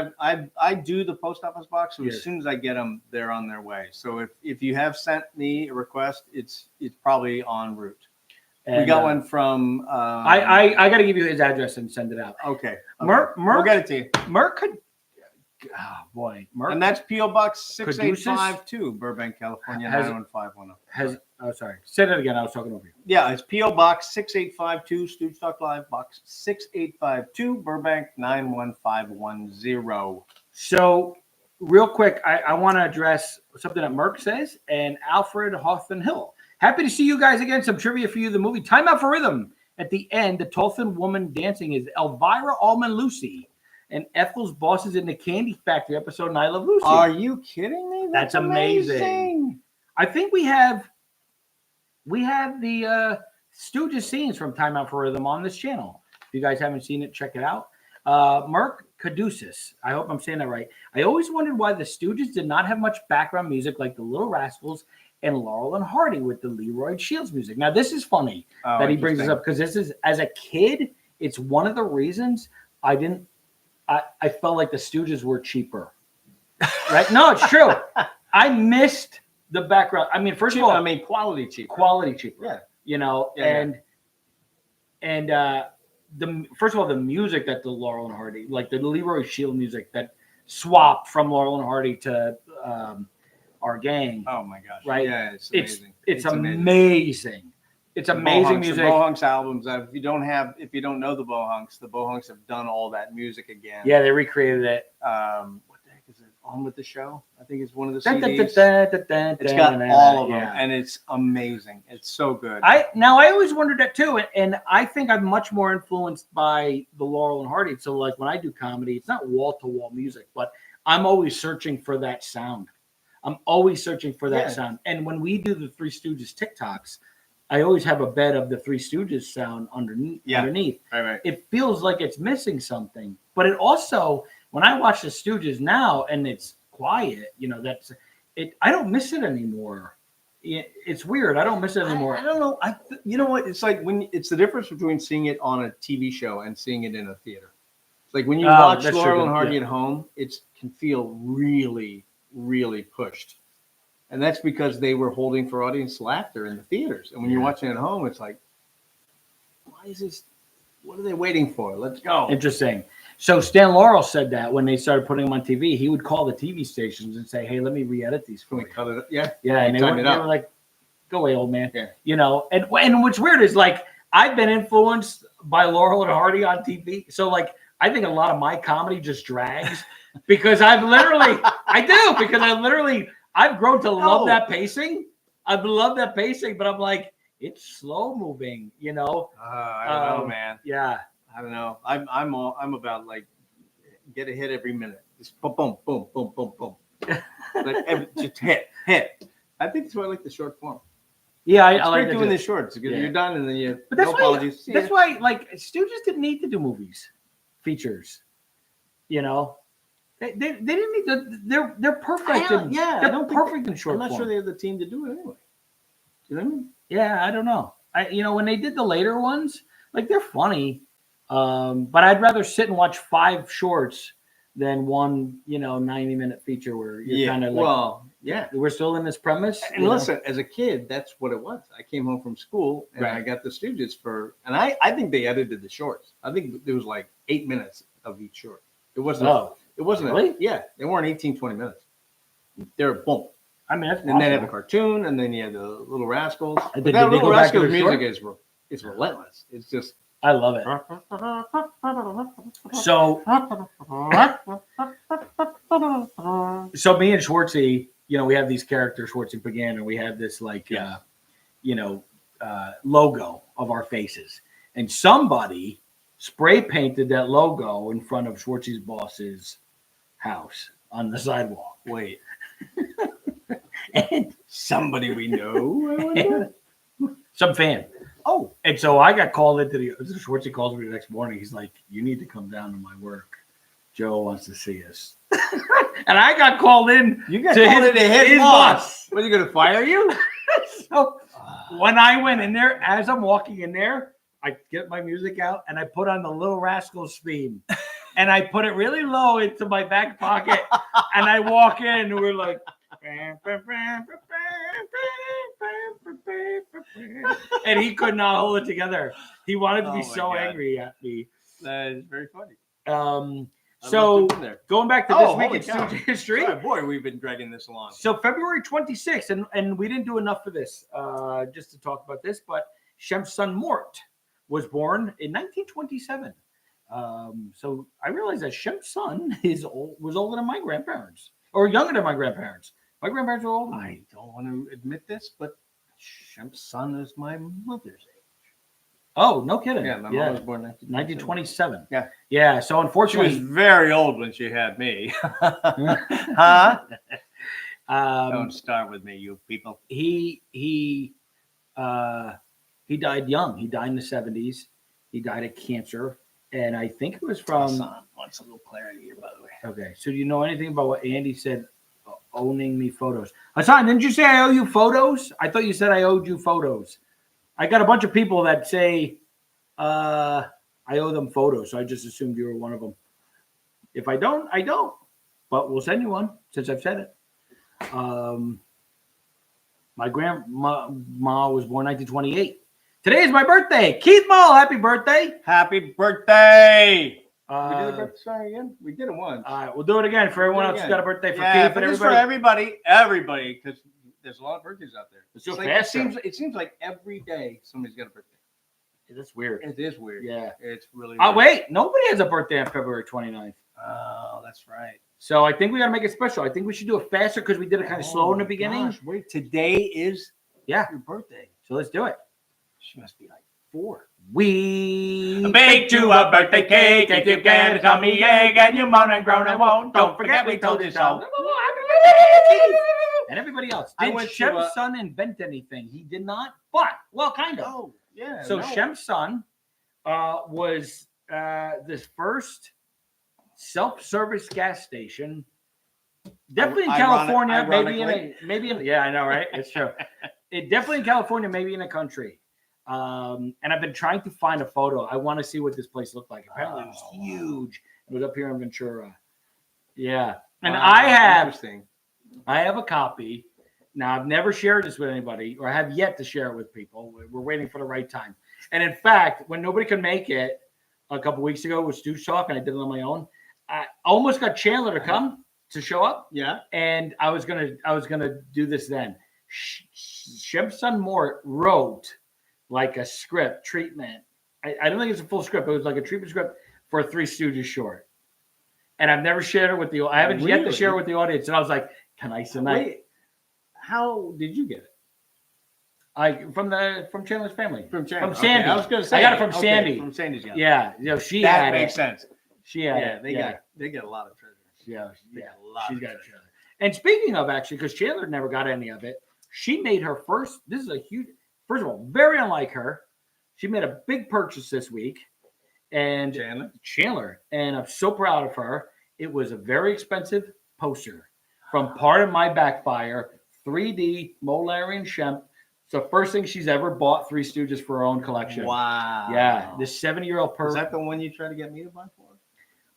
I do the post office box, so Yes. as soon as I get them, they're on their way. So if you have sent me a request, it's probably en route. We got one from. I got to give you his address and send it out. Okay. Merc, We'll get it to you. Merc could. Oh boy, Merc And that's PO Box 6852, Burbank, California, Has- 91510. Oh, sorry. Say that again. I was talking over you. Yeah, it's PO Box 6852, Stooge Talk Live, Box 6852, Burbank 91510. So, real quick, I want to address something that Merc says and Alfred Hoffman Hill. Happy to see you guys again. Some trivia for you. The movie Time Out for Rhythm. At the end, the tall thin woman dancing is Elvira Allman Lucy, and Ethel's boss is in the Candy Factory episode. And I Love Lucy. Are you kidding me? That's amazing. I think we have the Stooges scenes from Time Out for Rhythm on this channel. If you guys haven't seen it, check it out. Merc Caduceus. I hope I'm saying that right. I always wondered why the Stooges did not have much background music like the Little Rascals and Laurel and Hardy with the Leroy Shields music. Now, this is funny that he brings this up because this is, as a kid, it's one of the reasons I felt like the Stooges were cheaper. Right? No, it's true. I missed the background. I mean, first of all, I mean, quality cheaper. Quality cheaper. Yeah. You know, and the first of all, the music that the Laurel and Hardy, like the Leroy Shield music that swapped from Laurel and Hardy to Our Gang. Oh my gosh! Right? Yeah, it's amazing. It's amazing. It's amazing music. The Bohunks albums. If you don't know the Bohunks have done all that music again. Yeah, they recreated it. What the heck is it? On with the Show. I think it's one of the CDs. It's It's got all of them, and it's amazing. It's so good. I always wondered that too, and I think I'm much more influenced by the Laurel and Hardy. So like when I do comedy, it's not wall to wall music, but I'm always searching for that sound. I'm always searching for that sound. And when we do the Three Stooges TikToks, I always have a bed of the Three Stooges sound underneath. Right. It feels like it's missing something, but it also, when I watch the Stooges now and it's quiet, you know, that's it. I don't miss it anymore. It's weird. I don't miss it anymore. I don't know. You know what? It's like it's the difference between seeing it on a TV show and seeing it in a theater. It's like when you watch Laurel and Hardy at home, it can feel really, really pushed. And that's because they were holding for audience laughter in the theaters. And when you're watching at home, it's like, why is this? What are they waiting for? Let's go. Interesting. So Stan Laurel said that when they started putting them on TV, he would call the TV stations and say, "Hey, let me re-edit these for Can we you." cut it up? Yeah. Yeah, and they Time were it up. like, "Go away, old man." Yeah. You know, and what's weird is like I've been influenced by Laurel and Hardy on TV, so like I think a lot of my comedy just drags because I've grown to love that pacing. I've loved that pacing, but I'm like, it's slow moving, you know. I don't know, man. Yeah. I don't know. I'm about like get a hit every minute. Just boom, boom, boom, boom, boom, boom. Just hit. I think that's why I like the short form. Yeah, I It's like great doing the shorts because you're done and then you. But that's no why. apologies. That's why, like, Stooges didn't need to do movies, features. You know, they didn't need to. They're perfect. They're perfect in short I'm not form. sure they have the team to do it anyway. You know what I mean? Yeah, I don't know. When they did the later ones, like they're funny, but I'd rather sit and watch 5 shorts than one, 90-minute feature where you're kind of like, we're still in this premise. And listen, as a kid, that's what it was. I came home from school and I got the Stooges and I think they edited the shorts. I think there was like 8 minutes of each short. It wasn't. It wasn't. Really? They weren't 18, 20 minutes. They're boom. I mean, that's and then they have a cartoon, and then you have the Little Rascals. Did But they that go Little back to Rascals the music is relentless. It's just. I love it. So me and Schwartzy, we have these characters, Schwartzy Pagana, and we have this logo of our faces. And somebody spray painted that logo in front of Schwartzy's boss's house on the sidewalk. Wait. And somebody we know. Some fan. Oh, and so I got called into Schwartzy calls me the next morning. He's like, "You need to come down to my work. Joe wants to see us." And I got called in. You got called into his boss. Was he going to fire you? So when I went in there, as I'm walking in there, I get my music out and I put on the Little Rascals theme, and I put it really low into my back pocket, and I walk in, and we're like. And he could not hold it together. He wanted to Oh be my so God. angry at me. That is very funny. I'd So love to have been there. going back to Oh, this week holy in cow. Stooge history. Sorry, boy, we've been dragging this along. So February 26th, and we didn't do enough for this, just to talk about this, but Shemp's son Mort was born in 1927. So I realized that Shemp's son was older than my grandparents, or younger than my grandparents. My grandparents were older. I don't want to admit this, but Shemp's son is my mother's age. Oh, no kidding. Yeah, my mom was born in 1927. Yeah. Yeah. So She was unfortunately, very old when she had me. Huh? Don't um, start with me, you people. he died young. He died in the 70s. He died of cancer, and I think it was from. Hassan wants a little clarity here, by the way. Okay, so do you know anything about what Andy said? Owning me photos. Hassan, didn't you say I owe you photos? I thought you said I owed you photos. I got a bunch of people that say I owe them photos, so I just assumed you were one of them. If I don't, I don't. But we'll send you one since I've said it. My grandma was born 1928. Today is my birthday. Keith Mull, happy birthday. Happy birthday! We did Uh, a birthday song again? We did it once. all right, we'll do it again for everyone Do it else who's again. got a birthday for Yeah, Keith but and it's for everybody. everybody, because there's a lot of birthdays out there. Let's do It's it like, faster. it seems like every day somebody's got a birthday. That's weird. It is weird. Yeah. It's really Oh, weird. wait. Nobody has a birthday on February 29th. Oh, that's right. So I think we got to make it special. I think we should do it faster because we did it kind of slow in the beginning. Gosh, wait, today is Yeah. your birthday. So let's do it. She must be like 4. We Baked you a birthday cake, if you get a tummy ache, and you moan and groan and won't. Don't forget we told you so. And everybody else. I Did went to, Shem's son invent anything? He did not, but, well, kind of. Oh, yeah. So no. Shem's son was this first self-service gas station, definitely in California, maybe in, yeah, I know, right? It's true. It definitely in California, maybe in the country. And I've been trying to find a photo. I want to see what this place looked like. Apparently, it was huge. It was up here in Ventura. Yeah, and Wow, I have interesting. a copy. Now, I've never shared this with anybody, or I have yet to share it with people. We're waiting for the right time. And in fact, when nobody could make it a couple weeks ago with Stooge Talk, and I did it on my own, I almost got Chandler to come to show up, Yeah. and I was gonna do this then. Shem's son Mort wrote like a script treatment. I don't think it's a full script. It was like a treatment script for a Three Stooges short, and I've never shared it with the. I haven't yet to share it with the audience, and I was like, "Can I tonight?" Wait, how did you get it? From Chandler's family. From Chandler. From Sandy. Okay, I was going to say. I got it from Sandy. From Sandy's. Yeah, you know, she That had makes it. sense. She had Yeah, it. they get a lot of treasure. Yeah, They yeah. get a lot She's of got treasure. it. And speaking of actually, because Chandler never got any of it, she made her first. This is a huge. First of all, very unlike her. She made a big purchase this week, and Chandler, and I'm so proud of her. It was a very expensive poster from Part of My Backfire, 3D Molar and Shemp. It's the first thing she's ever bought Three Stooges for her own collection. Wow. Yeah, this 7-year-old Is person. that the one you tried to get me to buy for?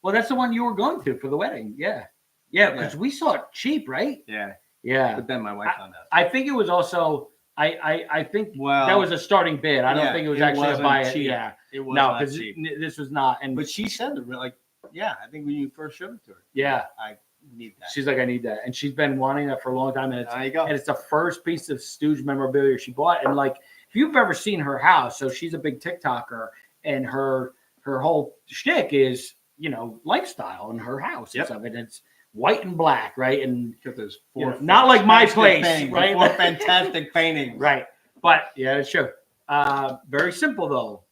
Well, that's the one you were going to for the wedding. Yeah. Yeah, because we saw it cheap, right? Yeah. Yeah. But then my wife found out. I think it was also I think Well, that was a starting bid. I don't yeah, think it was it actually a wasn't buy it. cheap. Yeah. It was No, not because cheap. this was not. And But she said it like, yeah, I think when you first showed it to her. yeah, I need that. she's like, I need that, and she's been wanting that for a long time, and There you go. it's the first piece of Stooge memorabilia she bought. And like, if you've ever seen her house, so she's a big TikToker, and her whole shtick is, you know, lifestyle in her house. Yep. And stuff, and it's white and black, right? And Got those you four know, not like my fantastic place, paintings, right? Four fantastic paintings. Right. But yeah, it's true. Very simple though.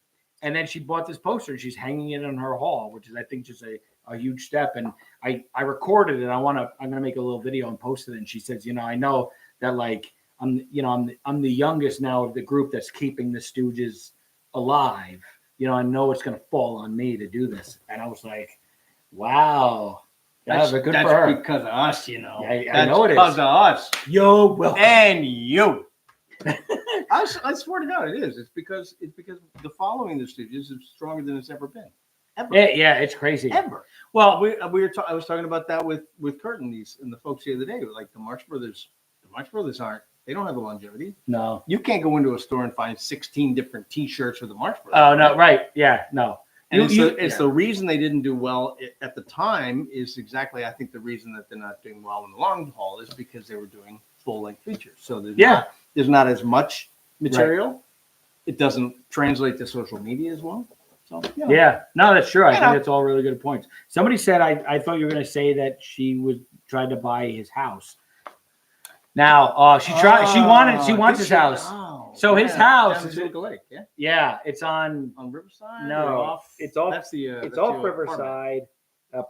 And then she bought this poster and she's hanging it in her hall, which is I think just a huge step. And I recorded it. I'm gonna make a little video and post it. And she says, you know, I know that like I'm the youngest now of the group that's keeping the Stooges alive. You know, I know it's gonna fall on me to do this. And I was like, wow. That's Good for her. because of us, you know. Yeah, I That's know it is. because of us. Yo, welcome. And you. I swear to God, it is. It's because the following the Stooges is stronger than it's ever been. Ever. Yeah, it's crazy. Ever. Well, I was talking about that with Kurt and the folks the other day. Like the Marx Brothers aren't They don't have the longevity. No. You can't go into a store and find 16 different T-shirts with the March Brothers. Oh no, right? Yeah, no. And it's the reason they didn't do well at the time is exactly, I think, the reason that they're not doing well in the long haul is because they were doing full-length features. So there's not as much material. Right. It doesn't translate to social media as well. So yeah, no, that's true. I think that's all really good points. Somebody said I thought you were going to say that she was trying to buy his house. Now she wants his house. Oh, so his house is Lake. It's on Riverside. No, it's off. That's the it's off Riverside,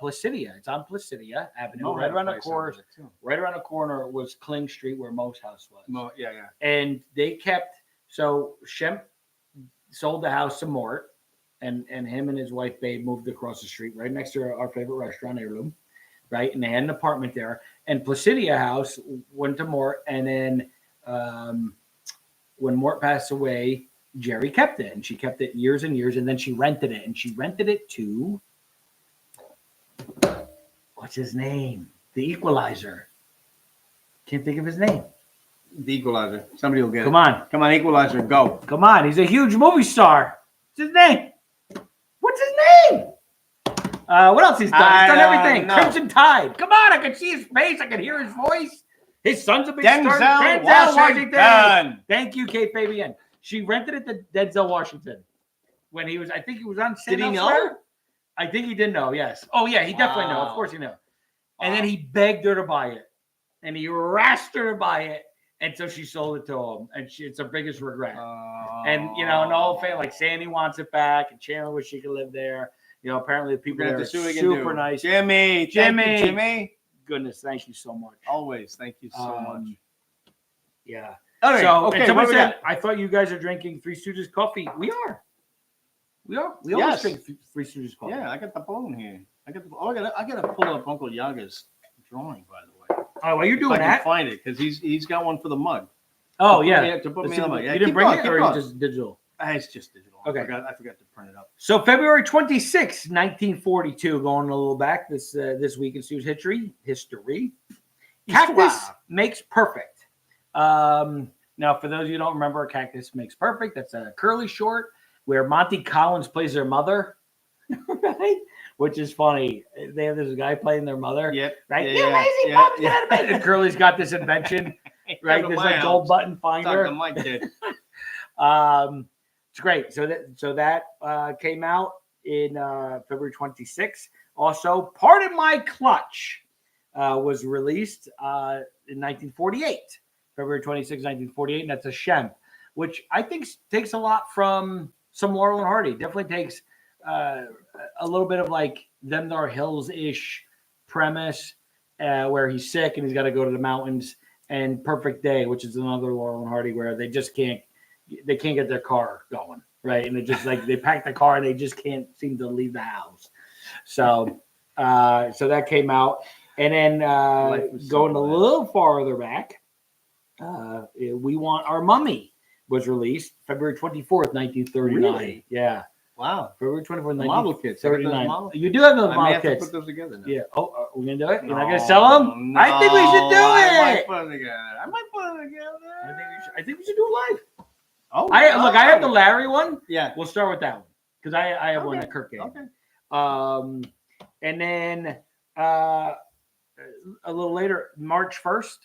Placidia. It's on Placidia Avenue, right around the corner. Right around the corner was Kling Street, where Mo's house was. Yeah. And they kept Shemp sold the house to Mort, and him and his wife Babe moved across the street, right next to our favorite restaurant, Heirloom. Right, and they had an apartment there. And Placidia House went to Mort, and then when Mort passed away, Jerry kept it, and she kept it years and years, and then she rented it, and she rented it to what's his name? The Equalizer. Can't think of his name. The Equalizer. Somebody will get Come it. on, Equalizer, go. Come on, he's a huge movie star. What's his name? What's his name? What else he's done? He's done everything. Crimson Tide. Come on, I can see his face. I can hear his voice. His son's a big star. Denzel Washington. Thank you, Kate Fabian. She rented it to Denzel Washington when he was, I think he was on set. Did he know? I think he did know, yes. Oh, yeah, he definitely know. Of course he knew. And then he begged her to buy it. And he harassed her to buy it. And so she sold it to him. And it's her biggest regret. And, and the whole family, like Sandy wants it back. And Chandler wish she could live there. Apparently the people there are super nice. Jimmy. Goodness, thank you so much. Always, thank you so much. Yeah. All right. So, okay, and somebody said, I thought you guys are drinking Three Stooges coffee. We are. We always drink Three Stooges coffee. Yeah, I got the bone here. I got to pull up Uncle Yaga's drawing, by the way. Oh, well, you're doing I that. can find it because he's got one for the mug. Oh, yeah. To put me on the mug. Yeah, you didn't bring it, or you just digital? It's just digital. Okay. I forgot to print it up. So February 26, 1942, going a little back this week in Stooge history. Cactus makes perfect. Now, for those of you who don't remember, Cactus Makes Perfect, that's a curly short where Monty Collins plays their mother, right? Which is funny. They have this guy playing their mother, right? Yeah, lazy bum, get out of bed. And Curly's got this invention, right? There's like gold button finder. It's great. So that came out in February 26th. Also, Pardon My Clutch was released in 1948. February 26, 1948, and that's a Shemp, which I think takes a lot from some Laurel and Hardy. Definitely takes a little bit of like Them There Hills-ish premise where he's sick and he's got to go to the mountains, and Perfect Day, which is another Laurel and Hardy where they can't get their car going, right? And it just like they pack the car and they just can't seem to leave the house. So that came out, and then going a little farther back. We Want Our Mummy was released February 24th, 1939. Really? Yeah. Wow. February 24th, 1939. You do have those model kits. I may have to put those together now. Yeah. Oh, are we going to do it? You're not going to sell them? No, I think we should do it. I might put them together. I think we should do it live. Oh, I have the Larry one. Yeah. We'll start with that one because I have one that Kirk gave. Okay. And then a little later, March 1st.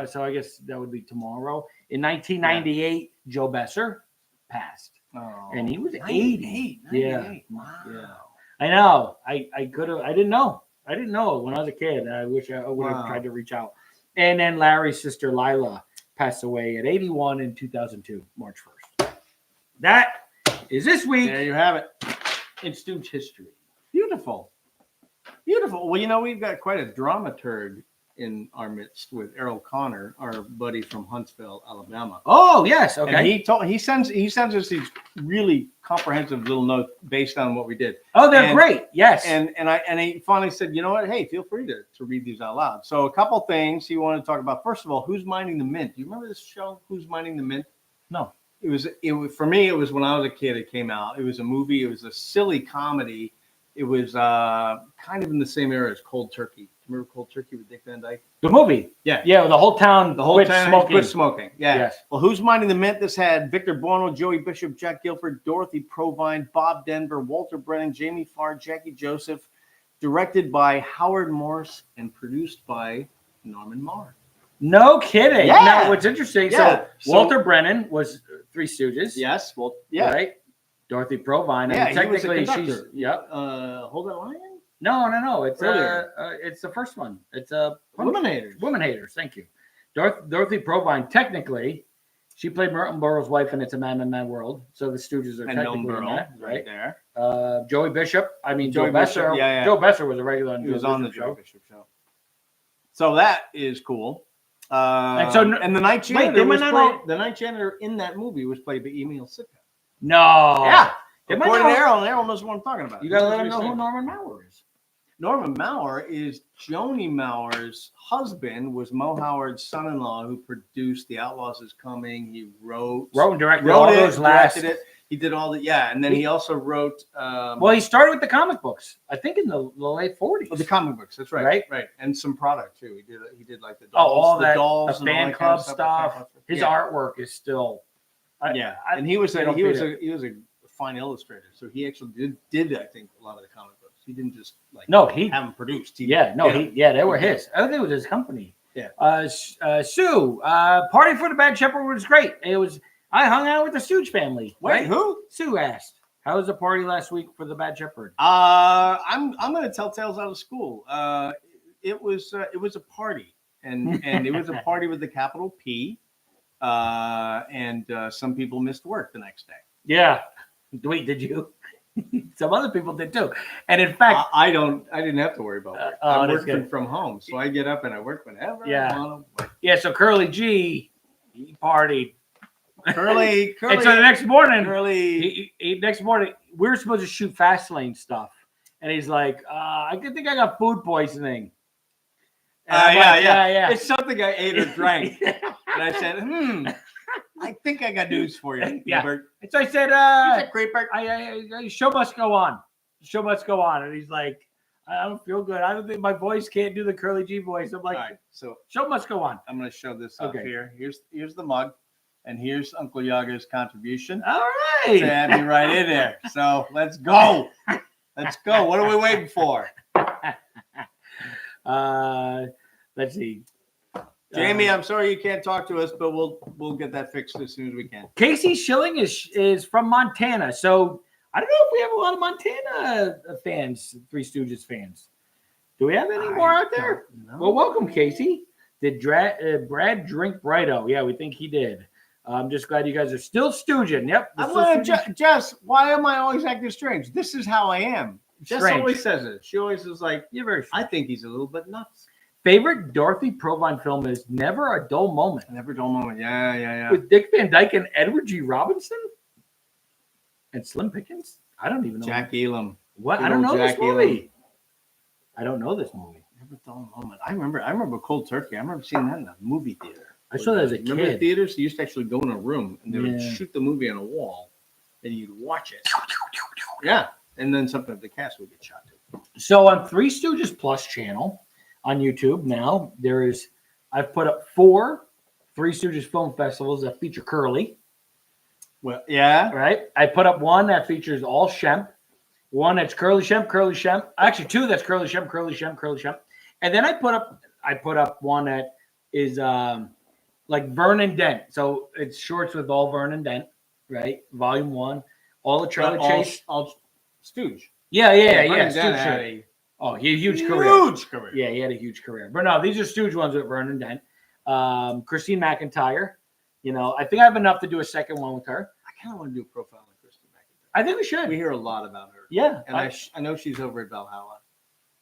So I guess that would be tomorrow. In 1998, Joe Besser passed. Oh, and he was 80. 98. Yeah. Wow. Yeah. I know. I could have. I didn't know. When I was a kid. I wish I would have tried to reach out. And then Larry's sister Lila passed away at 81 in 2002, March 1st. That is this week. There you have it. In Stooge history. Beautiful. Beautiful. Well, we've got quite a dramaturg in our midst with Errol Connor, our buddy from Huntsville, Alabama. Oh, yes. Okay. And he sends us these really comprehensive little notes based on what we did. Oh, they're great. Yes. And he finally said, you know what? Hey, feel free to read these out loud. So a couple things he wanted to talk about. First of all, Who's Minding the Mint? Do you remember this show, Who's Minding the Mint? No. It was for me, it was when I was a kid, it came out. It was a movie. It was a silly comedy It was kind of in the same era as Cold Turkey. Remember Cold Turkey with Dick Van Dyke? The movie. Yeah. Yeah, the whole town Quit smoking. smoking. Yeah. Yes. Well, Who's Minding the Mint? This had Victor Buono, Joey Bishop, Jack Guilford, Dorothy Provine, Bob Denver, Walter Brennan, Jamie Farr, Jackie Joseph. Directed by Howard Morris and produced by Norman Mauer. No kidding. Yeah. Now, what's interesting, Yeah. so Walter Brennan was Three Stooges. Yes. Well, yeah. Right? Dorothy Provine. Yeah, I mean, he was a technically, she's. conductor. Yep. Hold That Lion? No. It's Earlier. it's the first one. It's Women Haters. Women Haters. Thank you. Dorothy Provine, technically, she played Merton Burroughs' wife in It's a Man in That World. So the Stooges are And Milton technically in Berle, that, right? there. Joey Bishop. I mean, Joey Joe Besser. Bishop, yeah. Joe Besser was a regular on He was Joe on the Bishop Joey show. Bishop show. So that is cool. And the night janitor they might was not played, know- the night janitor in that movie was played by Emil Sitka. No. Yeah. They might According to know- Errol knows what I'm talking about. You got to let This him is know what who he's saying. Norman Mauer is. Norman Mauer is Joni Mauer's husband, was Mo Howard's son-in-law who produced The Outlaws Is Coming. He wrote And directed all those last. directed it. He did all the, and then he also wrote Well, he started with the comic books, I think in the late 40s. the comic books. That's right. Right? Right. And some product too. He did like the Oh, dolls, all the that, dolls, the and all fan that club kind of stuff. His yeah. artwork is still. And he was they don't he was beat a fine illustrator. So he actually did I think a lot of the comic books. He didn't just like No, he. have them produced. He, Yeah, no, they were his. I think it was his company. Yeah. Sue, Party for the Bad Shepherd was great. It was. I hung out with the Stooge family. Wait, right? who? Sue asked, "How was the party last week for the Bad Shepherd?" I'm going to tell tales out of school. It was a party, and it was a party with the capital P, and some people missed work the next day. Yeah. Wait, did you? Some other people did too. And in fact, I didn't have to worry about work. oh, I'm that's working good. from home, so I get up and I work whenever Yeah. I want to. yeah. So Curly G, he partied. Curly, And so the next morning, Curly. next morning, we were supposed to shoot fast lane stuff, and he's like, "I think I got food poisoning." And I'm like, yeah. It's something I ate or drank, and I said, I think I got news for you, Yeah. Hubert. And so I said, He's a creeper. show must go on. Show must go on. And he's like, I don't feel good. I don't think my voice can't do the Curly G voice. I'm like, All right, so show must go on. I'm going to show this up Okay. here. Here's the mug, and here's Uncle Yaga's contribution. All To right. have me right in there. So let's go. Let's go. What are we waiting for? Let's see. Jamie, I'm sorry you can't talk to us, but we'll get that fixed as soon as we can. Casey Schilling is from Montana. So I don't know if we have a lot of Montana fans, Three Stooges fans. Do we have any more out there? No. Well, welcome, Casey. Did Brad drink Brighto? Yeah, we think he did. I'm just glad you guys are still stooging. Yep. I still want stooging. to, Jess, why am I always acting strange? This is how I am. Jess Strange. always says it. She always is like, You're very I think he's a little bit nuts. Favorite Dorothy Provine film is Never a Dull Moment Never dull moment. Yeah. with Dick Van Dyke and Edward G. Robinson and Slim Pickens. I don't even know. Jack Elam. What? Good I don't old know Jack this movie. I don't know this movie. Never dull moment. I remember Cold Turkey. I remember seeing that in a movie theater. I saw that as a Remember the kid. theaters? You used to actually go in a room and they would Yeah. shoot the movie on a wall and you'd watch it. Yeah. And then sometimes the cast would get shot too. So on Three Stooges Plus channel on YouTube now, I've put up 4 Three Stooges film festivals that feature Curly. Well, yeah. Right. I put up one that features all Shemp. One that's Curly Shemp. Actually, 2 that's Curly Shemp. And then I put up one that is like Vernon Dent. So it's shorts with all Vernon Dent, right? Volume 1. All the trailer chase. All Stooge. Yeah. Vernon Stooge Dent had shit. a Oh, he had a huge career. huge career. Yeah, he had a huge career. But no, these are Stooge ones with Vernon Dent. Christine McIntyre. You know, I think I have enough to do a second one with her. I kind of want to do a profile on Kristen McIntyre. I think we should. We hear a lot about her. Yeah. And I know she's over at Valhalla.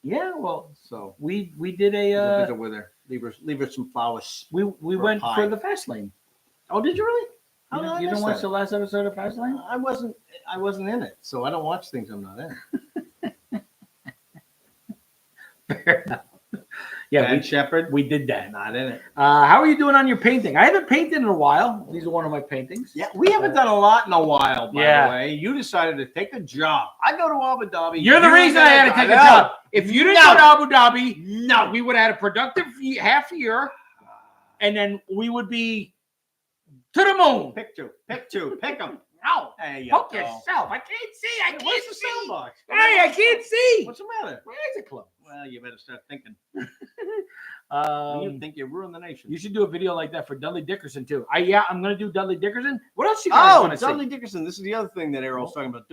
Yeah, well, So we did we'll a visit with her. Leave her some flowers. we for a went pie. for the Fast Lane. Oh, did you really? How You, did I you miss don't watch that? the last episode of Fast Lane? I wasn't in it, so I don't watch things I'm not in. Fair enough. Yeah, Bad Shepherd. we did that. Not in it. How are you doing on your painting? I haven't painted in a while. These are one of my paintings. Yeah, we haven't done a lot in a while, by Yeah. the way. You decided to take a job. I go to Abu Dhabi. You're the reason I had to take a job. If you didn't go to Abu Dhabi, we would have had a productive half year, and then we would be to the moon. Pick two. Pick them. No, Hey, poke yourself. I can't see. I can't Where's the see. soundbox? Hey, I can't see. What's the matter? Where is it, Club? Well, you better start thinking. You think you ruined the nation. You should do a video like that for Dudley Dickerson too. I'm gonna do Dudley Dickerson. What else you guys want to see? Dudley Dickerson. This is the other thing that Errol's talking about.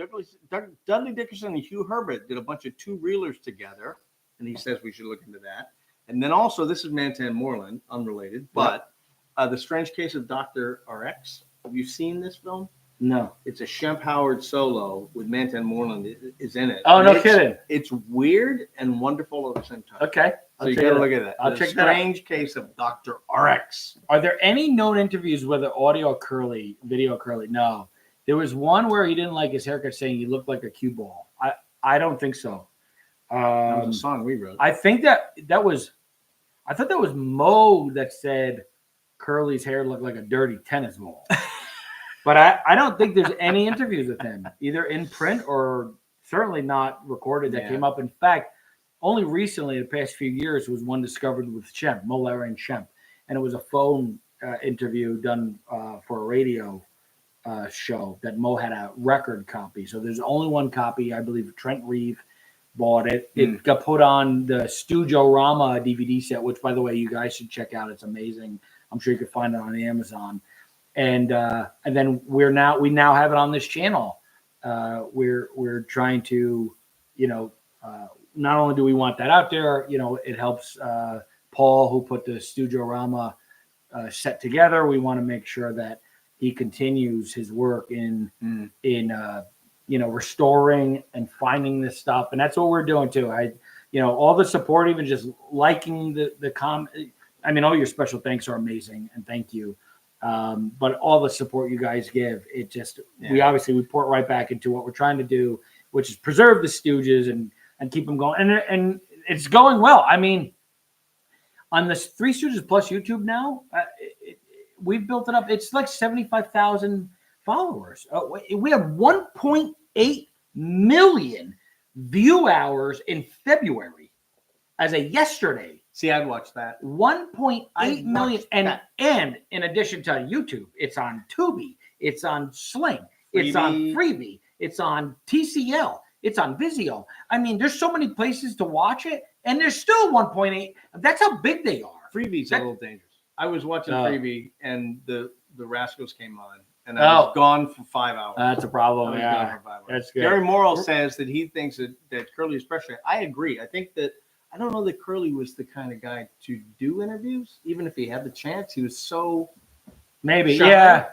Dudley Dickerson and Hugh Herbert did a bunch of two-reelers together, and he says we should look into that. And then also, this is Mantan Moreland, unrelated, but The Strange Case of Dr. RX. Have you seen this film? No. It's a Shemp Howard solo with Mantan Moreland is in it. Oh, no kidding. It's weird and wonderful at the same time. Okay. So you got to look at that. I'll check that out. Strange Case of Dr. RX. Are there any known interviews where the audio curly, video curly? No. There was one where he didn't like his haircut, saying he looked like a cue ball. I don't think so. That was a song we wrote. I think I thought that was Mo that said Curly's hair looked like a dirty tennis ball. But I don't think there's any interviews with him, either in print or certainly not recorded that came up. In fact, only recently, the past few years, was one discovered with Shemp, Mo Larry and Shemp. And it was a phone interview done for a radio show that Mo had a record copy. So there's only one copy. I believe Trent Reeve bought it. It got put on the Stoogeorama DVD set, which, by the way, you guys should check out. It's amazing. I'm sure you could find it on Amazon. And then we now have it on this channel. We're trying to, not only do we want that out there, it helps Paul, who put the Stoogeorama set together. We want to make sure that he continues his work in restoring and finding this stuff, and that's what we're doing too. All the support, even just liking the comment. I mean, all your special thanks are amazing, and thank you. But all the support you guys give, we obviously pour it right back into what we're trying to do, which is preserve the Stooges and keep them going. And it's going well. I mean, on the Three Stooges Plus YouTube now, we've built it up. It's like 75,000 followers. We have 1.8 million view hours in February as of yesterday. See, I'd watch that. 1.8 million. And in addition to YouTube, it's on Tubi, it's on Sling, it's on Freebie, it's on TCL, it's on Vizio. I mean, there's so many places to watch it, and there's still 1.8. That's how big they are. Freebie's a little dangerous. I was watching Freebie, and the Rascals came on, and I was gone for 5 hours. That's a problem. Yeah, that's good. Gary Morrill says that he thinks that Curly is pressure. I agree. I don't know that Curly was the kind of guy to do interviews, even if he had the chance. He was so maybe shy. Yeah.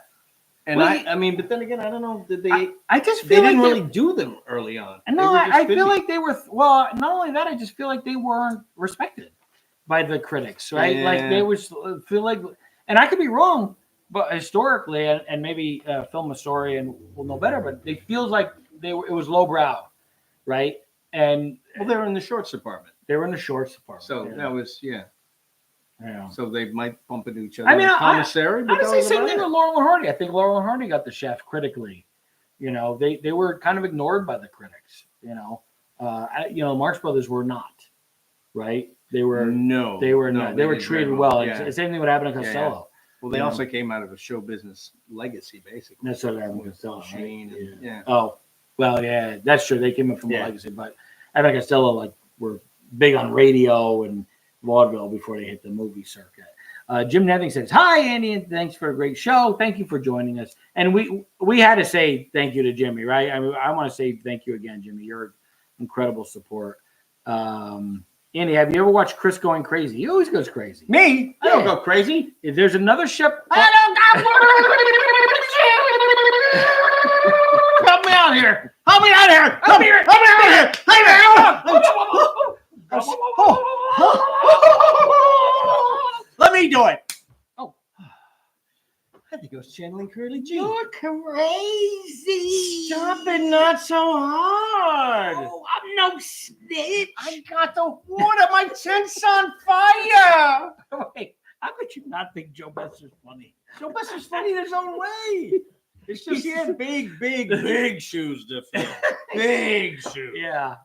And I mean, but then again, I don't know. Did they? I just feel they didn't like really do them early on. No, I feel like they were. Well, not only that, I just feel like they weren't respected by the critics, right? Yeah. Like they was feel like, and I could be wrong, but historically, and maybe film historian will know better, but it feels like it was lowbrow, right? And they were in the shorts department. They were in the shorts department. So that was Yeah. So they might bump into each other. I mean, commissary. I say same thing with Laurel and Hardy. I think Laurel and Hardy got the shaft critically. They were kind of ignored by the critics. Marx Brothers were not, right? They were not. They were treated well. Yeah. It's the same thing would happen to Costello. Yeah. Well, they also came out of a show business legacy, basically. That's what happened to Costello. Shane, right? Oh, well, yeah, that's true. They came up from a legacy, but Abbott and Costello were big on radio and vaudeville before they hit the movie circuit. Jim Neving says, "Hi, Andy, and thanks for a great show. Thank you for joining us." And we had to say thank you to Jimmy, right? I mean, I want to say thank you again, Jimmy. You're incredible support. Andy, have you ever watched Chris Going Crazy? He always goes crazy. Me? I don't go crazy. If there's another ship, help me out here! Help me out here! Help me here! Help me out here! Let me do it. Oh. I think it was channeling Curly G. You're crazy. Stop it, not so hard. Oh, I'm no snitch. I got the water. My tent's on fire. Wait, how could you not think Joe Besser's funny? Joe Besser's funny in his own way. It's just he had big shoes to fill. Big shoes. Yeah.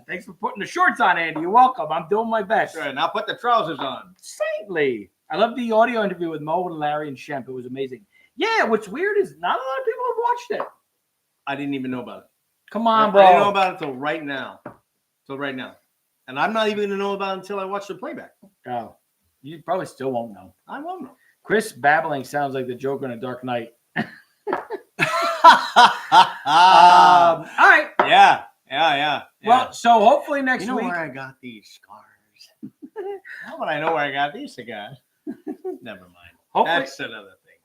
Thanks for putting the shorts on, Andy. You're welcome. I'm doing my best. Sure, now put the trousers on. Saintly. I love the audio interview with Mo and Larry and Shemp. It was amazing. Yeah, what's weird is not a lot of people have watched it. I didn't even know about it. Come on, bro. I didn't know about it till right now. And I'm not even going to know about it until I watch the playback. Oh, you probably still won't know. I won't know. Chris babbling sounds like the Joker in a Dark Knight. All right. Yeah. Well, so hopefully next you know week. where I got these scars? How would I know where I got these cigars? Never mind. Hopefully, That's another thing.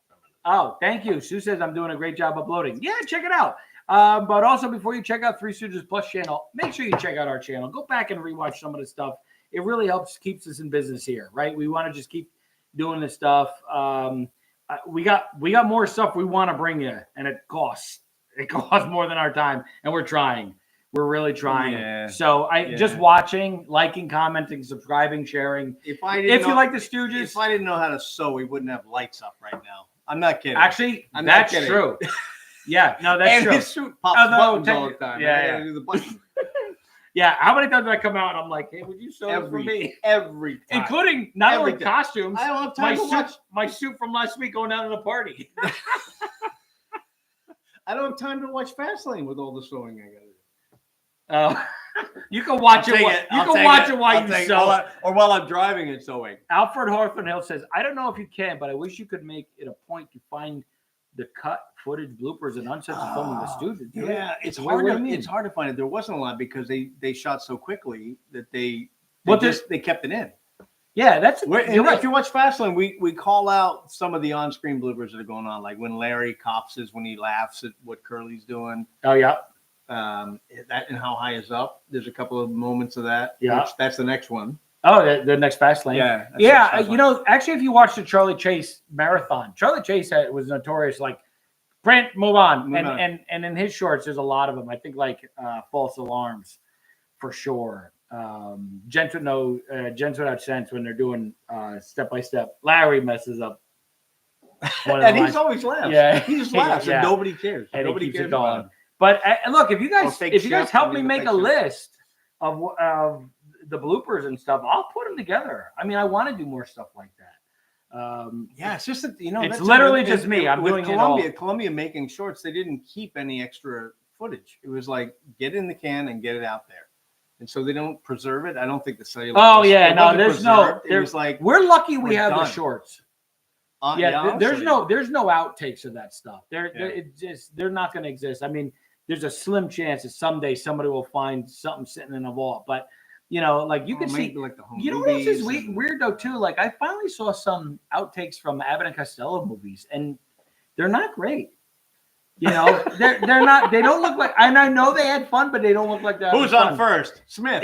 Oh, thank you. Sue says I'm doing a great job uploading. Yeah, check it out. But also, before you check out Three Stooges Plus channel, make sure you check out our channel. Go back and rewatch some of the stuff. It really keeps us in business here, right? We want to just keep doing this stuff. We got more stuff we want to bring you, and it costs. It costs more than our time, and we're trying. We're really trying. Yeah. So just watching, liking, commenting, subscribing, sharing. If you like the Stooges, if I didn't know how to sew, we wouldn't have lights up right now. I'm not kidding. Actually, I'm that's not kidding. true. Yeah, no, that's and true. his suit pops Although, buttons all the time. yeah, I yeah. gotta do the buttons. Yeah, how many times did I come out and I'm like, hey, would you sew it for me? Every time. Including not Every only time. costumes, I don't have time to watch. my suit from last week going down to the party. I don't have time to watch Fastlane with all the sewing I gotta do. You can watch it. You can watch it while you sew. Or while I'm driving and sewing. Alfred Hawthorne Hill says, I don't know if you can, but I wish you could make it a point to find the cut footage, bloopers, and uncensored filming the Stooges. Yeah, it's What hard. do you mean? It's hard to find it. There wasn't a lot because they shot so quickly that they kept it in. Yeah, that's You're right. If you watch Fastlane, we call out some of the on-screen bloopers that are going on, like when Larry copses when he laughs at what Curly's doing. Oh yeah. That and How High Is Up. There's a couple of moments of that. Yeah. That's the next one. Oh, the next Fastlane. Yeah. Yeah. You know, actually, if you watch the Charlie Chase marathon, Charlie Chase was notorious. Like, Brent, move on. And in his shorts, there's a lot of them. I think like False Alarms, for sure. Gents Without Sense when they're doing step by step. Larry messes up. And he's always laughs. Yeah. He just laughs and nobody cares. And nobody cares going. about him. But look, if you guys help me make a list list of the bloopers and stuff, I'll put them together. I mean, I want to do more stuff like that. Yeah, it's just that it's literally just me. I'm doing Columbia. it all. Columbia making shorts. They didn't keep any extra footage. It was like get it in the can and get it out there, and so they don't preserve it. I don't think the cellular. Oh yeah, no, there's no. It was like we're lucky we have the shorts. There's no outtakes of that stuff. They're not going to exist. I mean, there's a slim chance that someday somebody will find something sitting in a vault. But you know, like you can see, like the home you know what else is weird though too? Like I finally saw some outtakes from Abbott and Costello movies, and they're not great. You know, they're not. They don't look like. And I know they had fun, but they don't look like that. Who's on first? Smith.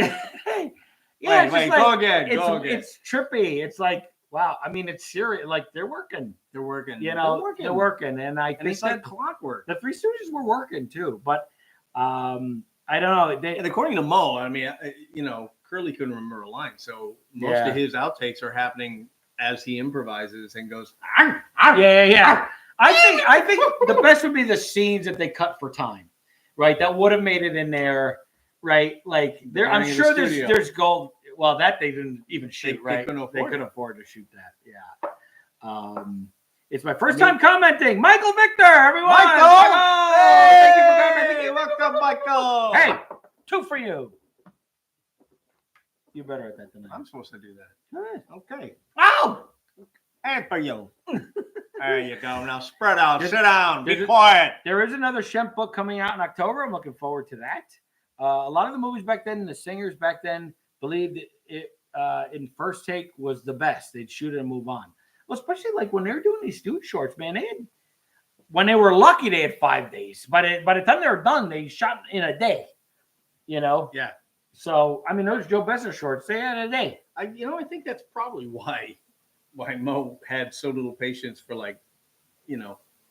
Yeah, wait, go again. It's trippy. It's like. Wow, I mean, it's serious. Like they're working. They're working. You know, they're working, and I think it's like clockwork. The Three Stooges were working too, but I don't know. And according to Mo, I mean, you know, Curly couldn't remember a line, so most of his outtakes are happening as he improvises and goes. Yeah. I think the best would be the scenes that they cut for time, right? That would have made it in there, right? Like there, I'm sure there's gold. Well, that they didn't even shoot, right? They couldn't afford to shoot that. Yeah. It's my first time commenting. Michael Victor, everyone. Michael! Hey, thank you for commenting. Welcome, Michael. Hey, 2 for you. You're better at that than I am. I'm supposed to do that. Okay. Oh! And for you. There you go. Now spread out. Sit down. Be quiet. There is another Shemp book coming out in October. I'm looking forward to that. A lot of the movies back then, the singers back then, believed it in first take was the best. They'd shoot it and move on. Well, especially like when they were doing these Stooge shorts, man. When they were lucky, they had 5 days. But by the time they were done, they shot in a day. You know. Yeah. So I mean, those Joe Besser shorts, they had a day. I think that's probably why Mo had so little patience for like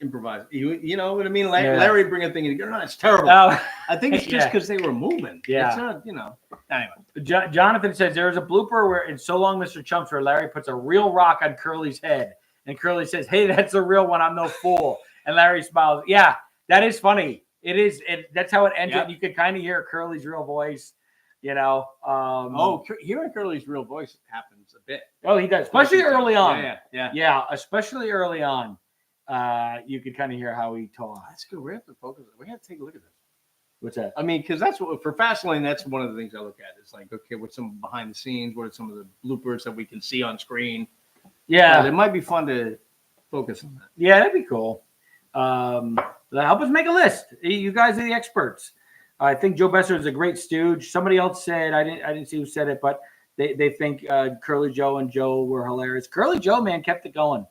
improvise. You know what I mean? Yeah. Larry bring a thing and go, no, it's terrible. Oh, I think it's just Yeah. because they were moving. Yeah. It's not, anyway. Jonathan says there is a blooper where in So Long, Mr. Chumps, where Larry puts a real rock on Curly's head, and Curly says, "Hey, that's a real one. I'm no fool." And Larry smiles. Yeah, that is funny. It is. That's how it ended. Yep. You could kind of hear Curly's real voice. Hearing Curly's real voice happens a bit. Oh, he does, especially early on. Yeah. Especially early on. You could kind of hear how he talks. That's good. We have to focus. We have to take a look at this. What's that? I mean, because that's what for Fastlane. That's one of the things I look at. It's like, okay, what's some behind the scenes? What are some of the bloopers that we can see on screen? Yeah, it might be fun to focus on that. Yeah, that'd be cool. Help us make a list. You guys are the experts. I think Joe Besser is a great stooge. Somebody else said, I didn't see who said it, but they think Curly Joe and Joe were hilarious. Curly Joe, man, kept it going.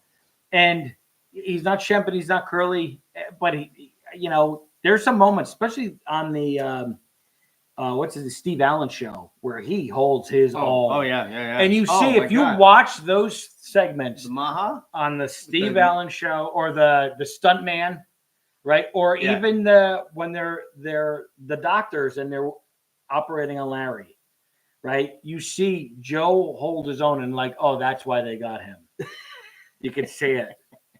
And he's not Shemp and he's not Curly, but he there's some moments, especially on the Steve Allen show, where he holds his all. Oh yeah. And you see, if you watch those segments the Maha on the Steve Allen show or the Stuntman, right? Or Yeah. even when they're the doctors and they're operating on Larry, right? You see Joe hold his own and like, oh, that's why they got him. You could see it.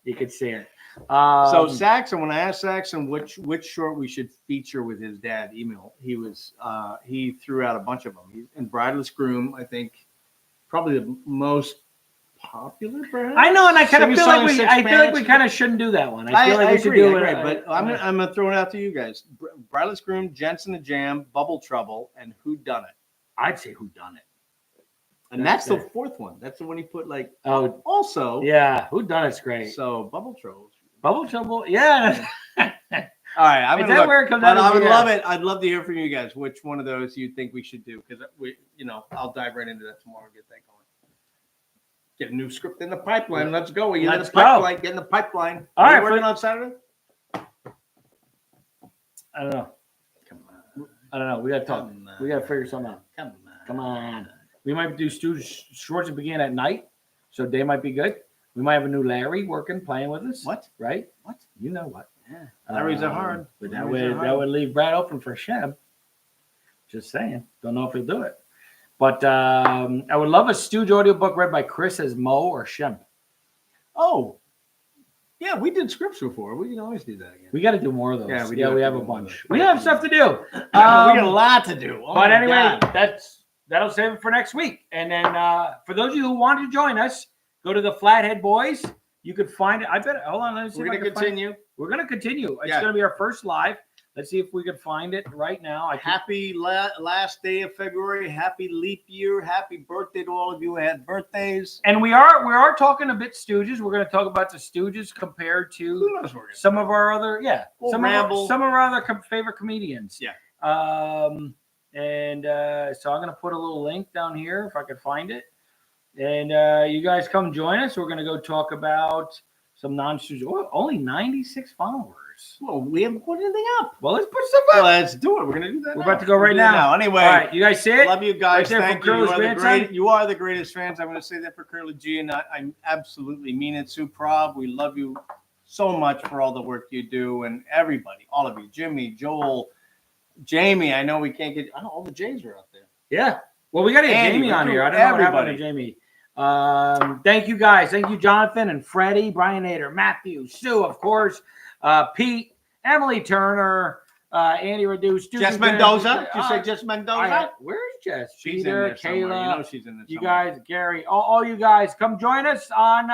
You could see it. So Saxon, when I asked Saxon which short we should feature with his dad, email, he threw out a bunch of them. And Bridaless Groom, I think, probably the most popular. Perhaps? I know, and I kind of feel like Sing-a-song, we Six-Pants. kind of shouldn't do that one. I feel like we should agree, do I it. agree, but I'm gonna throw it out to you guys. Bridaless Groom, Jensen the Jam, Bubble Trouble, and Who Done It. I'd say Who Done It. And that's the fourth one. That's the one he put like. Oh, Also, yeah, Who Done It's great. So Bubble Trouble. Bubble Trouble, yeah. All right, I'm Is gonna that where it comes out? I would love it. I'd love to hear from you guys. Which one of those you think we should do? Because I'll dive right into that tomorrow and get that going. Get a new script in the pipeline. Let's go. Get in Let's the go. pipeline. Get in the pipeline. All Are you right, working on Saturday? I don't know. I don't know. We gotta talk. We gotta figure something out. Come on. We might do Stooge Shorts and begin at night, so day might be good. We might have a new Larry playing with us. What? Right? What? You know what? Yeah. Larry's are hard. But that would leave Brad open for Shemp. Just saying. Don't know if he'll do it. But I would love a Stooge audiobook read by Chris as Mo or Shemp. Oh. Yeah, we did scripts before. We can always do that again. We got to do more of those. Yeah, we have a bunch. We have stuff to do. We got a lot to do. Oh But my anyway, God. that'll save it for next week. And then for those of you who want to join us, go to the Flathead Boys. You could find it. Hold on. Let me see. We're going to continue. We're going to continue. It's Yeah. going to be our first live. Let's see if we can find it right now. Happy last day of February. Happy leap year. Happy birthday to all of you who had birthdays. And we are talking a bit Stooges. We're going to talk about the Stooges compared to some of our other some of our other favorite comedians. Yeah. So I'm going to put a little link down here if I could find it. And you guys come join us. We're going to go talk about some non-Stooges. Oh, only 96 followers. Well, we haven't put anything up. Well, let's put stuff up. Well, let's do it. We're going to do that. We're about to go right now. Anyway. All right, you guys see it? Love you guys. Right there Thank from you. Curly's You are the greatest fans. I'm going to say that for Curly G, and I absolutely mean it. Sue Prob, we love you so much for all the work you do, and everybody, all of you, Jimmy, Joel, Jamie. I know we can't get. I know all the J's are out there. Yeah. Well, we got to get Andy, Jamie on here. I don't know what happened to Jamie. Thank you guys. Thank you, Jonathan and Freddie, Brian Nader, Matthew, Sue, of course, Pete, Emily Turner, Andy Reduce, Jess Mendoza. Did you say Jess Mendoza? Where's Jess? She's Peter, in there somewhere. Kayla. You know she's in there You somewhere. guys, Gary, all you guys, come join us on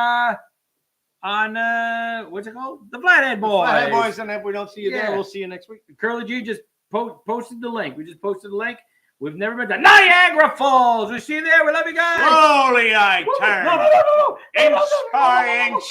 what's it called? The Flathead Boys. Flathead Boys, and if we don't see you there, Yeah. we'll see you next week. Curly G just posted the link. We just posted the link. We've never been to Niagara Falls. We see you there. We love you guys. Slowly I turn. No. Inch by inch.